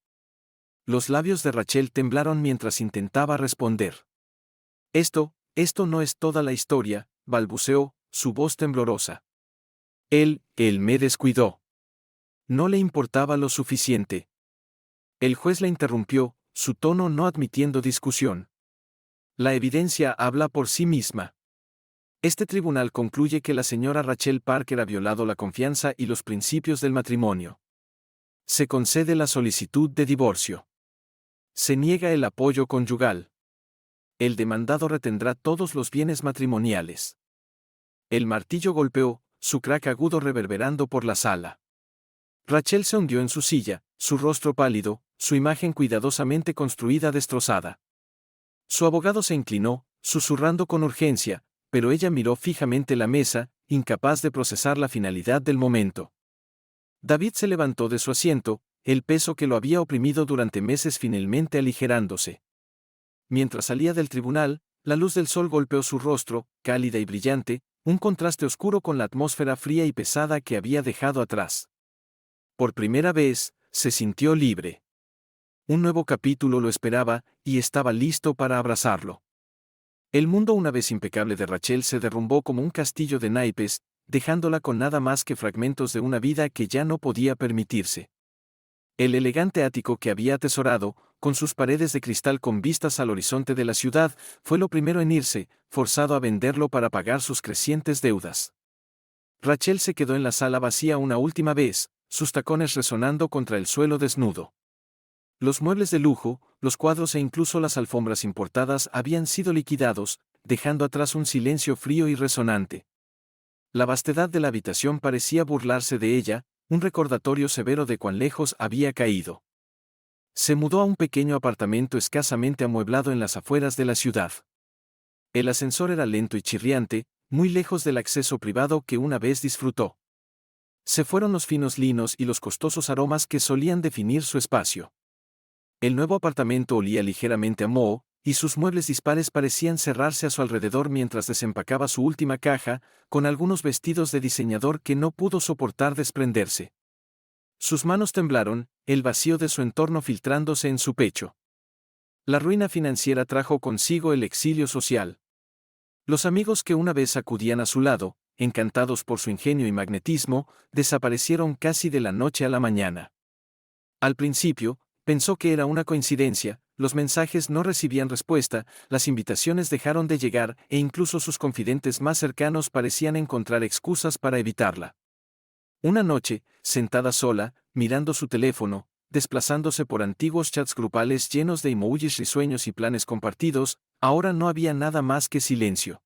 Los labios de Rachel temblaron mientras intentaba responder. Esto no es toda la historia, balbuceó, su voz temblorosa. Él me descuidó. No le importaba lo suficiente. El juez la interrumpió, su tono no admitiendo discusión. La evidencia habla por sí misma. Este tribunal concluye que la señora Rachel Parker ha violado la confianza y los principios del matrimonio. Se concede la solicitud de divorcio. Se niega el apoyo conyugal. El demandado retendrá todos los bienes matrimoniales. El martillo golpeó, su crack agudo reverberando por la sala. Rachel se hundió en su silla, su rostro pálido, su imagen cuidadosamente construida destrozada. Su abogado se inclinó, susurrando con urgencia, pero ella miró fijamente la mesa, incapaz de procesar la finalidad del momento. David se levantó de su asiento, el peso que lo había oprimido durante meses finalmente aligerándose. Mientras salía del tribunal, la luz del sol golpeó su rostro, cálida y brillante, un contraste oscuro con la atmósfera fría y pesada que había dejado atrás. Por primera vez, se sintió libre. Un nuevo capítulo lo esperaba, y estaba listo para abrazarlo. El mundo una vez impecable de Rachel se derrumbó como un castillo de naipes, dejándola con nada más que fragmentos de una vida que ya no podía permitirse. El elegante ático que había atesorado, con sus paredes de cristal con vistas al horizonte de la ciudad, fue lo primero en irse, forzado a venderlo para pagar sus crecientes deudas. Rachel se quedó en la sala vacía una última vez, sus tacones resonando contra el suelo desnudo. Los muebles de lujo, los cuadros e incluso las alfombras importadas habían sido liquidados, dejando atrás un silencio frío y resonante. La vastedad de la habitación parecía burlarse de ella, un recordatorio severo de cuán lejos había caído. Se mudó a un pequeño apartamento escasamente amueblado en las afueras de la ciudad. El ascensor era lento y chirriante, muy lejos del acceso privado que una vez disfrutó. Se fueron los finos linos y los costosos aromas que solían definir su espacio. El nuevo apartamento olía ligeramente a moho, y sus muebles dispares parecían cerrarse a su alrededor mientras desempacaba su última caja, con algunos vestidos de diseñador que no pudo soportar desprenderse. Sus manos temblaron, el vacío de su entorno filtrándose en su pecho. La ruina financiera trajo consigo el exilio social. Los amigos que una vez acudían a su lado, encantados por su ingenio y magnetismo, desaparecieron casi de la noche a la mañana. Al principio, pensó que era una coincidencia, los mensajes no recibían respuesta, las invitaciones dejaron de llegar e incluso sus confidentes más cercanos parecían encontrar excusas para evitarla. Una noche, sentada sola, mirando su teléfono, desplazándose por antiguos chats grupales llenos de emojis risueños y planes compartidos, ahora no había nada más que silencio.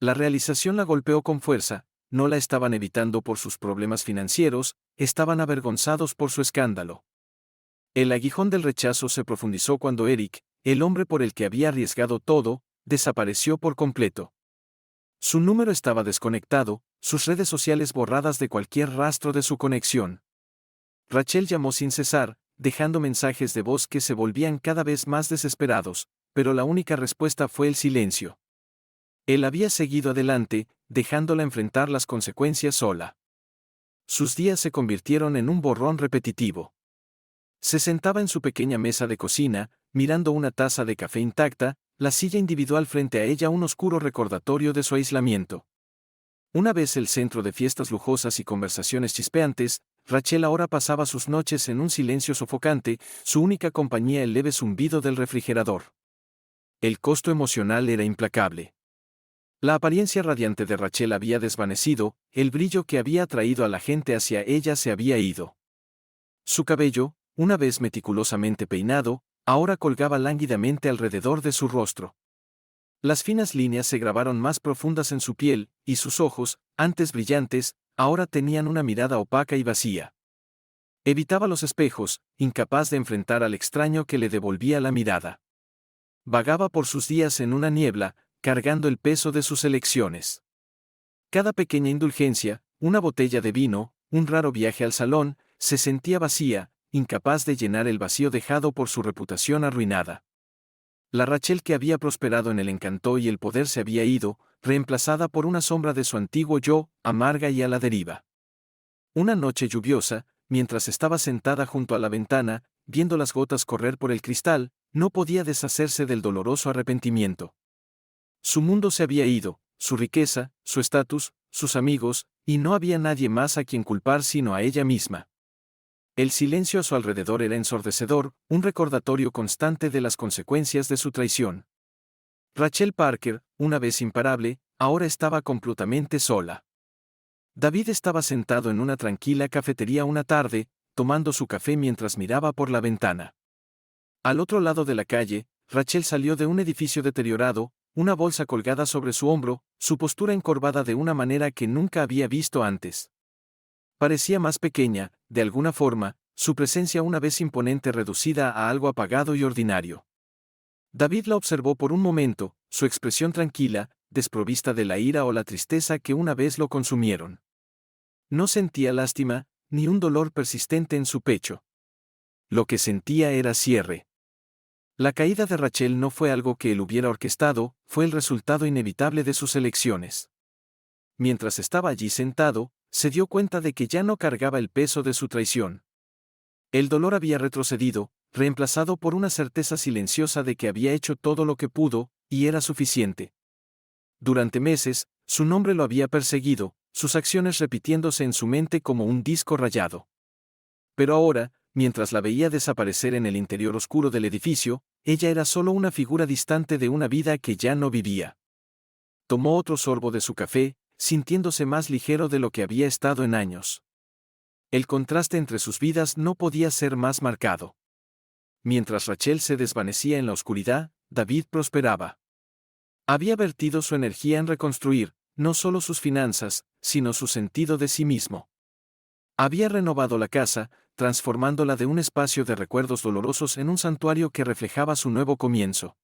La realización la golpeó con fuerza, no la estaban evitando por sus problemas financieros, estaban avergonzados por su escándalo. El aguijón del rechazo se profundizó cuando Eric, el hombre por el que había arriesgado todo, desapareció por completo. Su número estaba desconectado, sus redes sociales borradas de cualquier rastro de su conexión. Rachel llamó sin cesar, dejando mensajes de voz que se volvían cada vez más desesperados, pero la única respuesta fue el silencio. Él había seguido adelante, dejándola enfrentar las consecuencias sola. Sus días se convirtieron en un borrón repetitivo. Se sentaba en su pequeña mesa de cocina, mirando una taza de café intacta, la silla individual frente a ella un oscuro recordatorio de su aislamiento. Una vez el centro de fiestas lujosas y conversaciones chispeantes, Rachel ahora pasaba sus noches en un silencio sofocante, su única compañía el leve zumbido del refrigerador. El costo emocional era implacable. La apariencia radiante de Rachel había desvanecido, el brillo que había atraído a la gente hacia ella se había ido. Su cabello, una vez meticulosamente peinado, ahora colgaba lánguidamente alrededor de su rostro. Las finas líneas se grabaron más profundas en su piel, y sus ojos, antes brillantes, ahora tenían una mirada opaca y vacía. Evitaba los espejos, incapaz de enfrentar al extraño que le devolvía la mirada. Vagaba por sus días en una niebla, cargando el peso de sus elecciones. Cada pequeña indulgencia, una botella de vino, un raro viaje al salón, se sentía vacía, incapaz de llenar el vacío dejado por su reputación arruinada. La Rachel que había prosperado en el encanto y el poder se había ido, reemplazada por una sombra de su antiguo yo, amarga y a la deriva. Una noche lluviosa, mientras estaba sentada junto a la ventana, viendo las gotas correr por el cristal, no podía deshacerse del doloroso arrepentimiento. Su mundo se había ido, su riqueza, su estatus, sus amigos, y no había nadie más a quien culpar sino a ella misma. El silencio a su alrededor era ensordecedor, un recordatorio constante de las consecuencias de su traición. Rachel Parker, una vez imparable, ahora estaba completamente sola. David estaba sentado en una tranquila cafetería una tarde, tomando su café mientras miraba por la ventana. Al otro lado de la calle, Rachel salió de un edificio deteriorado, una bolsa colgada sobre su hombro, su postura encorvada de una manera que nunca había visto antes. Parecía más pequeña, de alguna forma, su presencia una vez imponente reducida a algo apagado y ordinario. David la observó por un momento, su expresión tranquila, desprovista de la ira o la tristeza que una vez lo consumieron. No sentía lástima, ni un dolor persistente en su pecho. Lo que sentía era cierre. La caída de Rachel no fue algo que él hubiera orquestado, fue el resultado inevitable de sus elecciones. Mientras estaba allí sentado, se dio cuenta de que ya no cargaba el peso de su traición. El dolor había retrocedido, reemplazado por una certeza silenciosa de que había hecho todo lo que pudo, y era suficiente. Durante meses, su nombre lo había perseguido, sus acciones repitiéndose en su mente como un disco rayado. Pero ahora, mientras la veía desaparecer en el interior oscuro del edificio, ella era solo una figura distante de una vida que ya no vivía. Tomó otro sorbo de su café, sintiéndose más ligero de lo que había estado en años. El contraste entre sus vidas no podía ser más marcado. Mientras Rachel se desvanecía en la oscuridad, David prosperaba. Había vertido su energía en reconstruir, no solo sus finanzas, sino su sentido de sí mismo. Había renovado la casa, transformándola de un espacio de recuerdos dolorosos en un santuario que reflejaba su nuevo comienzo.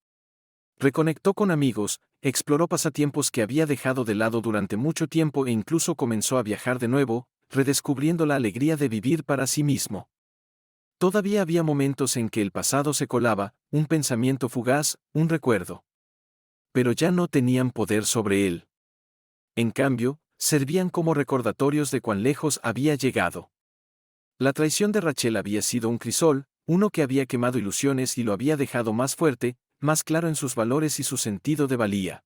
Reconectó con amigos, exploró pasatiempos que había dejado de lado durante mucho tiempo e incluso comenzó a viajar de nuevo, redescubriendo la alegría de vivir para sí mismo. Todavía había momentos en que el pasado se colaba, un pensamiento fugaz, un recuerdo. Pero ya no tenían poder sobre él. En cambio, servían como recordatorios de cuán lejos había llegado. La traición de Rachel había sido un crisol, uno que había quemado ilusiones y lo había dejado más fuerte, más claro en sus valores y su sentido de valía.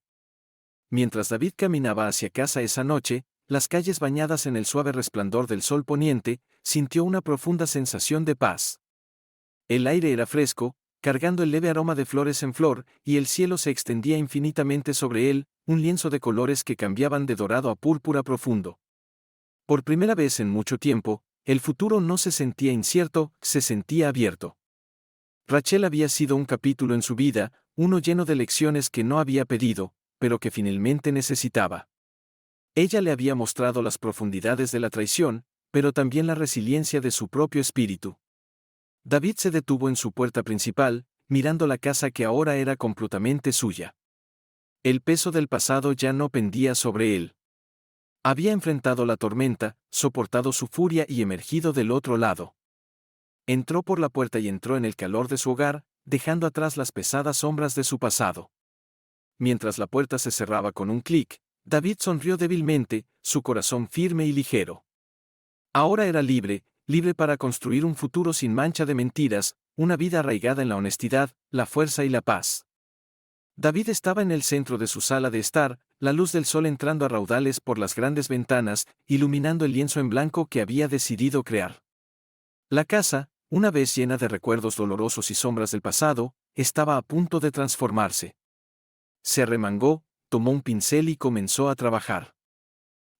Mientras David caminaba hacia casa esa noche, las calles bañadas en el suave resplandor del sol poniente, sintió una profunda sensación de paz. El aire era fresco, cargando el leve aroma de flores en flor, y el cielo se extendía infinitamente sobre él, un lienzo de colores que cambiaban de dorado a púrpura profundo. Por primera vez en mucho tiempo, el futuro no se sentía incierto, se sentía abierto. Rachel había sido un capítulo en su vida, uno lleno de lecciones que no había pedido, pero que finalmente necesitaba. Ella le había mostrado las profundidades de la traición, pero también la resiliencia de su propio espíritu. David se detuvo en su puerta principal, mirando la casa que ahora era completamente suya. El peso del pasado ya no pendía sobre él. Había enfrentado la tormenta, soportado su furia y emergido del otro lado. Entró por la puerta y entró en el calor de su hogar, dejando atrás las pesadas sombras de su pasado. Mientras la puerta se cerraba con un clic, David sonrió débilmente, su corazón firme y ligero. Ahora era libre, libre para construir un futuro sin mancha de mentiras, una vida arraigada en la honestidad, la fuerza y la paz. David estaba en el centro de su sala de estar, la luz del sol entrando a raudales por las grandes ventanas, iluminando el lienzo en blanco que había decidido crear. La casa, una vez llena de recuerdos dolorosos y sombras del pasado, estaba a punto de transformarse. Se arremangó, tomó un pincel y comenzó a trabajar.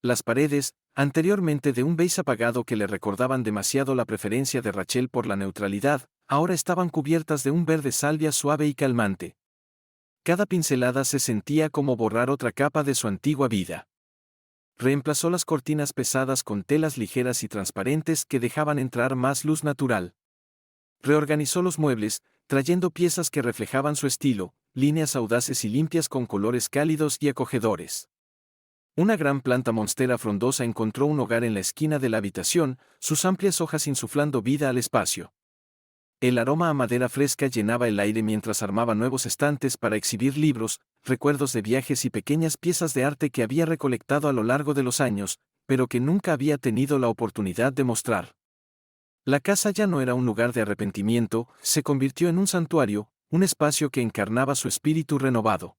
Las paredes, anteriormente de un beige apagado que le recordaban demasiado la preferencia de Rachel por la neutralidad, ahora estaban cubiertas de un verde salvia suave y calmante. Cada pincelada se sentía como borrar otra capa de su antigua vida. Reemplazó las cortinas pesadas con telas ligeras y transparentes que dejaban entrar más luz natural. Reorganizó los muebles, trayendo piezas que reflejaban su estilo, líneas audaces y limpias con colores cálidos y acogedores. Una gran planta monstera frondosa encontró un hogar en la esquina de la habitación, sus amplias hojas insuflando vida al espacio. El aroma a madera fresca llenaba el aire mientras armaba nuevos estantes para exhibir libros, recuerdos de viajes y pequeñas piezas de arte que había recolectado a lo largo de los años, pero que nunca había tenido la oportunidad de mostrar. La casa ya no era un lugar de arrepentimiento, se convirtió en un santuario, un espacio que encarnaba su espíritu renovado.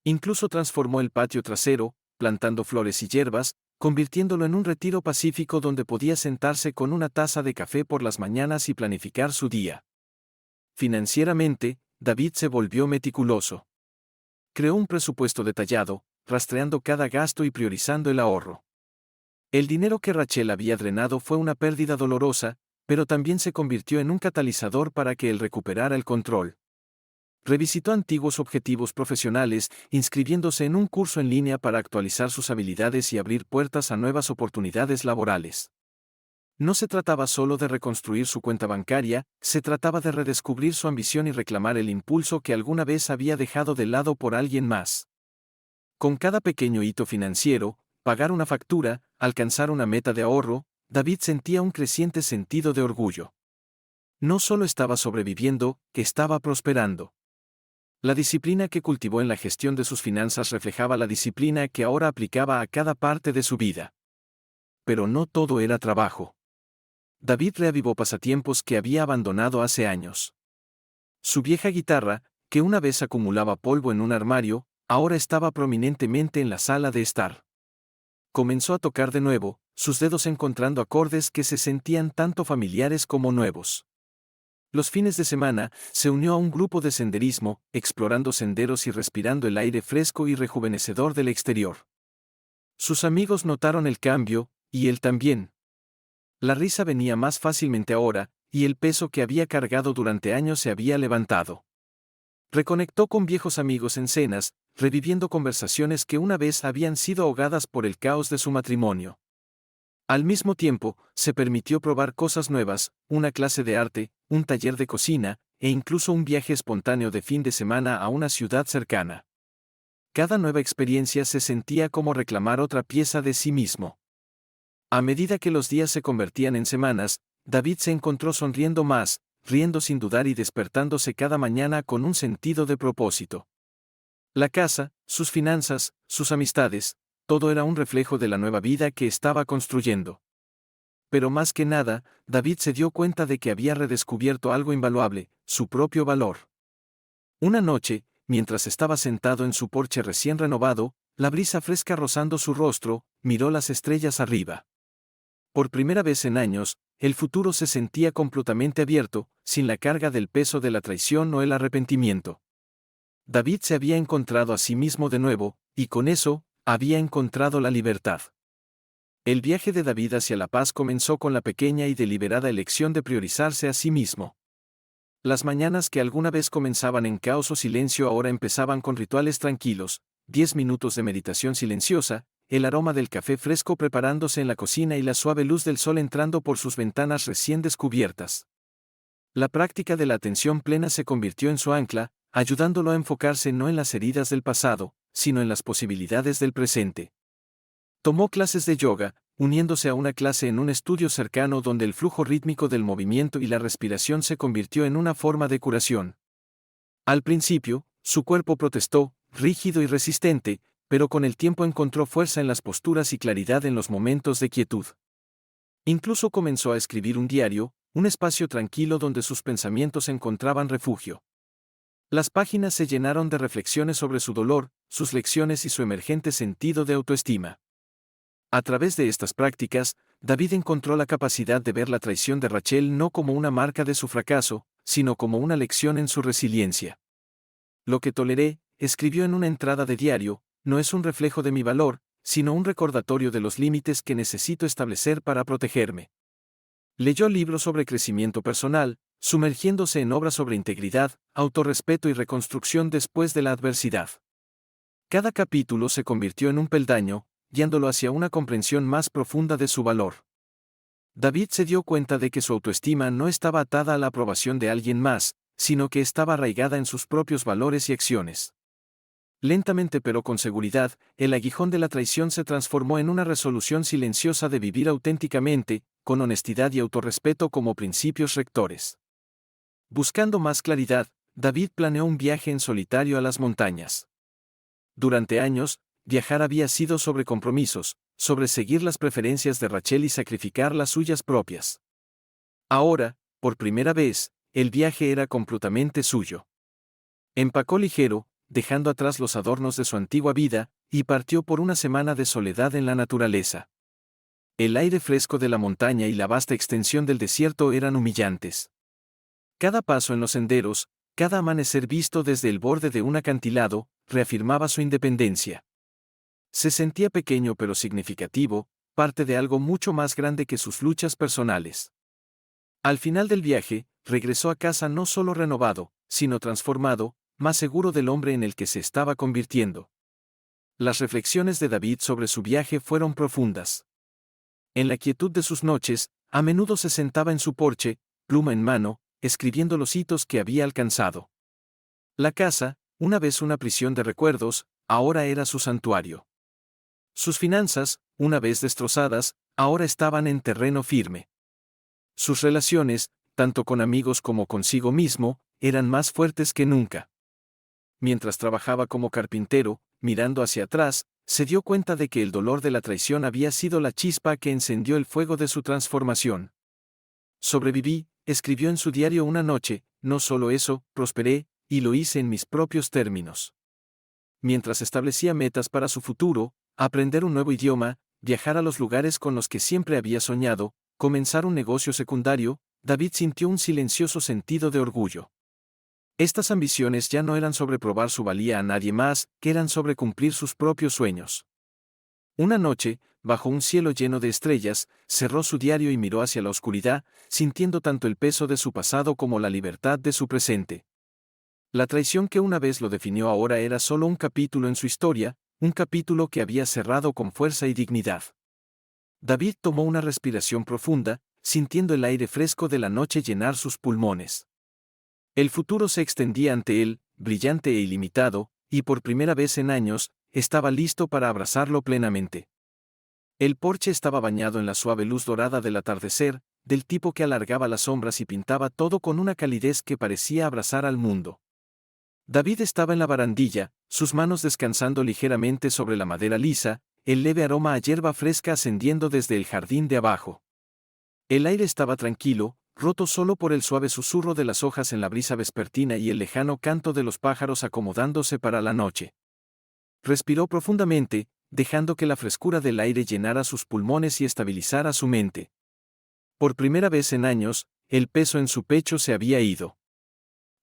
Incluso transformó el patio trasero, plantando flores y hierbas, convirtiéndolo en un retiro pacífico donde podía sentarse con una taza de café por las mañanas y planificar su día. Financieramente, David se volvió meticuloso. Creó un presupuesto detallado, rastreando cada gasto y priorizando el ahorro. El dinero que Rachel había drenado fue una pérdida dolorosa, pero también se convirtió en un catalizador para que él recuperara el control. Revisitó antiguos objetivos profesionales, inscribiéndose en un curso en línea para actualizar sus habilidades y abrir puertas a nuevas oportunidades laborales. No se trataba solo de reconstruir su cuenta bancaria, se trataba de redescubrir su ambición y reclamar el impulso que alguna vez había dejado de lado por alguien más. Con cada pequeño hito financiero, pagar una factura, alcanzar una meta de ahorro, David sentía un creciente sentido de orgullo. No solo estaba sobreviviendo, estaba prosperando. La disciplina que cultivó en la gestión de sus finanzas reflejaba la disciplina que ahora aplicaba a cada parte de su vida. Pero no todo era trabajo. David reavivó pasatiempos que había abandonado hace años. Su vieja guitarra, que una vez acumulaba polvo en un armario, ahora estaba prominentemente en la sala de estar. Comenzó a tocar de nuevo, sus dedos encontrando acordes que se sentían tanto familiares como nuevos. Los fines de semana, se unió a un grupo de senderismo, explorando senderos y respirando el aire fresco y rejuvenecedor del exterior. Sus amigos notaron el cambio, y él también. La risa venía más fácilmente ahora, y el peso que había cargado durante años se había levantado. Reconectó con viejos amigos en cenas, reviviendo conversaciones que una vez habían sido ahogadas por el caos de su matrimonio. Al mismo tiempo, se permitió probar cosas nuevas, una clase de arte, un taller de cocina, e incluso un viaje espontáneo de fin de semana a una ciudad cercana. Cada nueva experiencia se sentía como reclamar otra pieza de sí mismo. A medida que los días se convertían en semanas, David se encontró sonriendo más, riendo sin dudar y despertándose cada mañana con un sentido de propósito. La casa, sus finanzas, sus amistades, todo era un reflejo de la nueva vida que estaba construyendo. Pero más que nada, David se dio cuenta de que había redescubierto algo invaluable, su propio valor. Una noche, mientras estaba sentado en su porche recién renovado, la brisa fresca rozando su rostro, miró las estrellas arriba. Por primera vez en años, el futuro se sentía completamente abierto, sin la carga del peso de la traición o el arrepentimiento. David se había encontrado a sí mismo de nuevo, y con eso, había encontrado la libertad. El viaje de David hacia la paz comenzó con la pequeña y deliberada elección de priorizarse a sí mismo. Las mañanas que alguna vez comenzaban en caos o silencio ahora empezaban con rituales tranquilos, 10 minutos de meditación silenciosa, el aroma del café fresco preparándose en la cocina y la suave luz del sol entrando por sus ventanas recién descubiertas. La práctica de la atención plena se convirtió en su ancla, ayudándolo a enfocarse no en las heridas del pasado, sino en las posibilidades del presente. Tomó clases de yoga, uniéndose a una clase en un estudio cercano donde el flujo rítmico del movimiento y la respiración se convirtió en una forma de curación. Al principio, su cuerpo protestó, rígido y resistente, pero con el tiempo encontró fuerza en las posturas y claridad en los momentos de quietud. Incluso comenzó a escribir un diario, un espacio tranquilo donde sus pensamientos encontraban refugio. Las páginas se llenaron de reflexiones sobre su dolor, sus lecciones y su emergente sentido de autoestima. A través de estas prácticas, David encontró la capacidad de ver la traición de Rachel no como una marca de su fracaso, sino como una lección en su resiliencia. Lo que toleré, escribió en una entrada de diario, no es un reflejo de mi valor, sino un recordatorio de los límites que necesito establecer para protegerme. Leyó libros sobre crecimiento personal, sumergiéndose en obras sobre integridad, autorrespeto y reconstrucción después de la adversidad. Cada capítulo se convirtió en un peldaño, guiándolo hacia una comprensión más profunda de su valor. David se dio cuenta de que su autoestima no estaba atada a la aprobación de alguien más, sino que estaba arraigada en sus propios valores y acciones. Lentamente pero con seguridad, el aguijón de la traición se transformó en una resolución silenciosa de vivir auténticamente, con honestidad y autorrespeto como principios rectores. Buscando más claridad, David planeó un viaje en solitario a las montañas. Durante años, viajar había sido sobre compromisos, sobre seguir las preferencias de Rachel y sacrificar las suyas propias. Ahora, por primera vez, el viaje era completamente suyo. Empacó ligero, dejando atrás los adornos de su antigua vida, y partió por una semana de soledad en la naturaleza. El aire fresco de la montaña y la vasta extensión del desierto eran humillantes. Cada paso en los senderos, cada amanecer visto desde el borde de un acantilado, reafirmaba su independencia. Se sentía pequeño pero significativo, parte de algo mucho más grande que sus luchas personales. Al final del viaje, regresó a casa no solo renovado, sino transformado, más seguro del hombre en el que se estaba convirtiendo. Las reflexiones de David sobre su viaje fueron profundas. En la quietud de sus noches, a menudo se sentaba en su porche, pluma en mano, escribiendo los hitos que había alcanzado. La casa, una vez una prisión de recuerdos, ahora era su santuario. Sus finanzas, una vez destrozadas, ahora estaban en terreno firme. Sus relaciones, tanto con amigos como consigo mismo, eran más fuertes que nunca. Mientras trabajaba como carpintero, mirando hacia atrás, se dio cuenta de que el dolor de la traición había sido la chispa que encendió el fuego de su transformación. Sobreviví, escribió en su diario una noche, no solo eso, prosperé, y lo hice en mis propios términos. Mientras establecía metas para su futuro, aprender un nuevo idioma, viajar a los lugares con los que siempre había soñado, comenzar un negocio secundario, David sintió un silencioso sentido de orgullo. Estas ambiciones ya no eran sobre probar su valía a nadie más, que eran sobre cumplir sus propios sueños. Una noche, bajo un cielo lleno de estrellas, cerró su diario y miró hacia la oscuridad, sintiendo tanto el peso de su pasado como la libertad de su presente. La traición que una vez lo definió ahora era solo un capítulo en su historia, un capítulo que había cerrado con fuerza y dignidad. David tomó una respiración profunda, sintiendo el aire fresco de la noche llenar sus pulmones. El futuro se extendía ante él, brillante e ilimitado, y por primera vez en años, estaba listo para abrazarlo plenamente. El porche estaba bañado en la suave luz dorada del atardecer, del tipo que alargaba las sombras y pintaba todo con una calidez que parecía abrazar al mundo. David estaba en la barandilla, sus manos descansando ligeramente sobre la madera lisa, el leve aroma a hierba fresca ascendiendo desde el jardín de abajo. El aire estaba tranquilo, roto solo por el suave susurro de las hojas en la brisa vespertina y el lejano canto de los pájaros acomodándose para la noche. Respiró profundamente, dejando que la frescura del aire llenara sus pulmones y estabilizara su mente. Por primera vez en años, el peso en su pecho se había ido.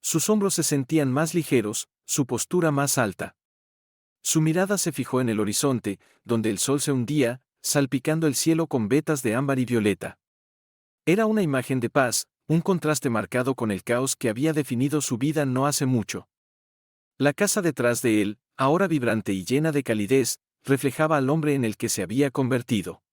Sus hombros se sentían más ligeros, su postura más alta. Su mirada se fijó en el horizonte, donde el sol se hundía, salpicando el cielo con vetas de ámbar y violeta. Era una imagen de paz, un contraste marcado con el caos que había definido su vida no hace mucho. La casa detrás de él, ahora vibrante y llena de calidez, reflejaba al hombre en el que se había convertido.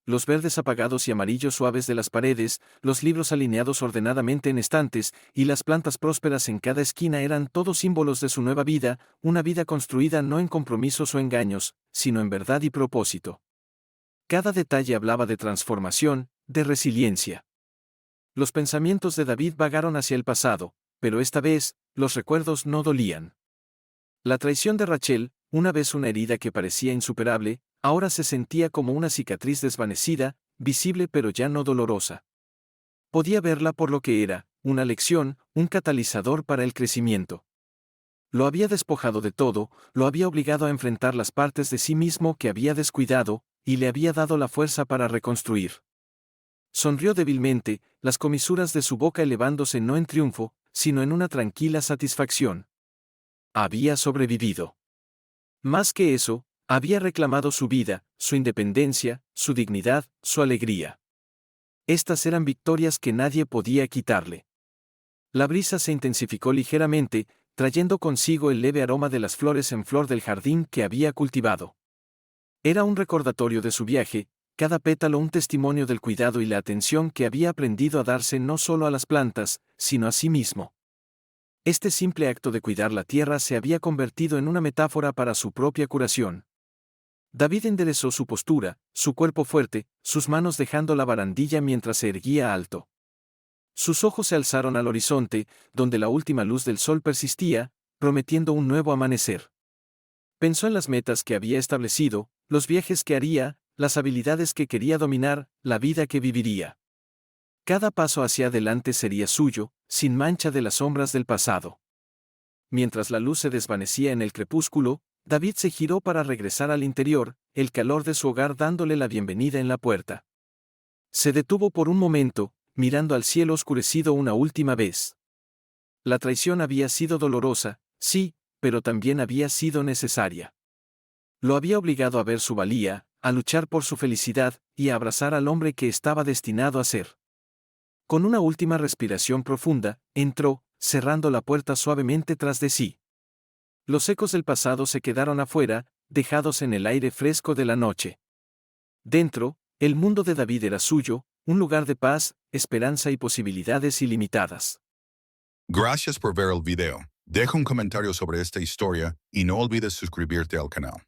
Los verdes apagados y amarillos suaves de las paredes, los libros alineados ordenadamente en estantes, y las plantas prósperas en cada esquina eran todos símbolos de su nueva vida, una vida construida no en compromisos o engaños, sino en verdad y propósito. Cada detalle hablaba de transformación, de resiliencia. Los pensamientos de David vagaron hacia el pasado, pero esta vez, los recuerdos no dolían. La traición de Rachel, una vez una herida que parecía insuperable, ahora se sentía como una cicatriz desvanecida, visible pero ya no dolorosa. Podía verla por lo que era, una lección, un catalizador para el crecimiento. Lo había despojado de todo, lo había obligado a enfrentar las partes de sí mismo que había descuidado, y le había dado la fuerza para reconstruir. Sonrió débilmente, las comisuras de su boca elevándose no en triunfo, sino en una tranquila satisfacción. Había sobrevivido. Más que eso, había reclamado su vida, su independencia, su dignidad, su alegría. Estas eran victorias que nadie podía quitarle. La brisa se intensificó ligeramente, trayendo consigo el leve aroma de las flores en flor del jardín que había cultivado. Era un recordatorio de su viaje, cada pétalo un testimonio del cuidado y la atención que había aprendido a darse no solo a las plantas, sino a sí mismo. Este simple acto de cuidar la tierra se había convertido en una metáfora para su propia curación. David enderezó su postura, su cuerpo fuerte, sus manos dejando la barandilla mientras se erguía alto. Sus ojos se alzaron al horizonte, donde la última luz del sol persistía, prometiendo un nuevo amanecer. Pensó en las metas que había establecido, los viajes que haría, las habilidades que quería dominar, la vida que viviría. Cada paso hacia adelante sería suyo, sin mancha de las sombras del pasado. Mientras la luz se desvanecía en el crepúsculo, David se giró para regresar al interior, el calor de su hogar dándole la bienvenida en la puerta. Se detuvo por un momento, mirando al cielo oscurecido una última vez. La traición había sido dolorosa, sí, pero también había sido necesaria. Lo había obligado a ver su valía, a luchar por su felicidad, y a abrazar al hombre que estaba destinado a ser. Con una última respiración profunda, entró, cerrando la puerta suavemente tras de sí. Los ecos del pasado se quedaron afuera, dejados en el aire fresco de la noche. Dentro, el mundo de David era suyo, un lugar de paz, esperanza y posibilidades ilimitadas. Gracias por ver el video. Deja un comentario sobre esta historia y no olvides suscribirte al canal.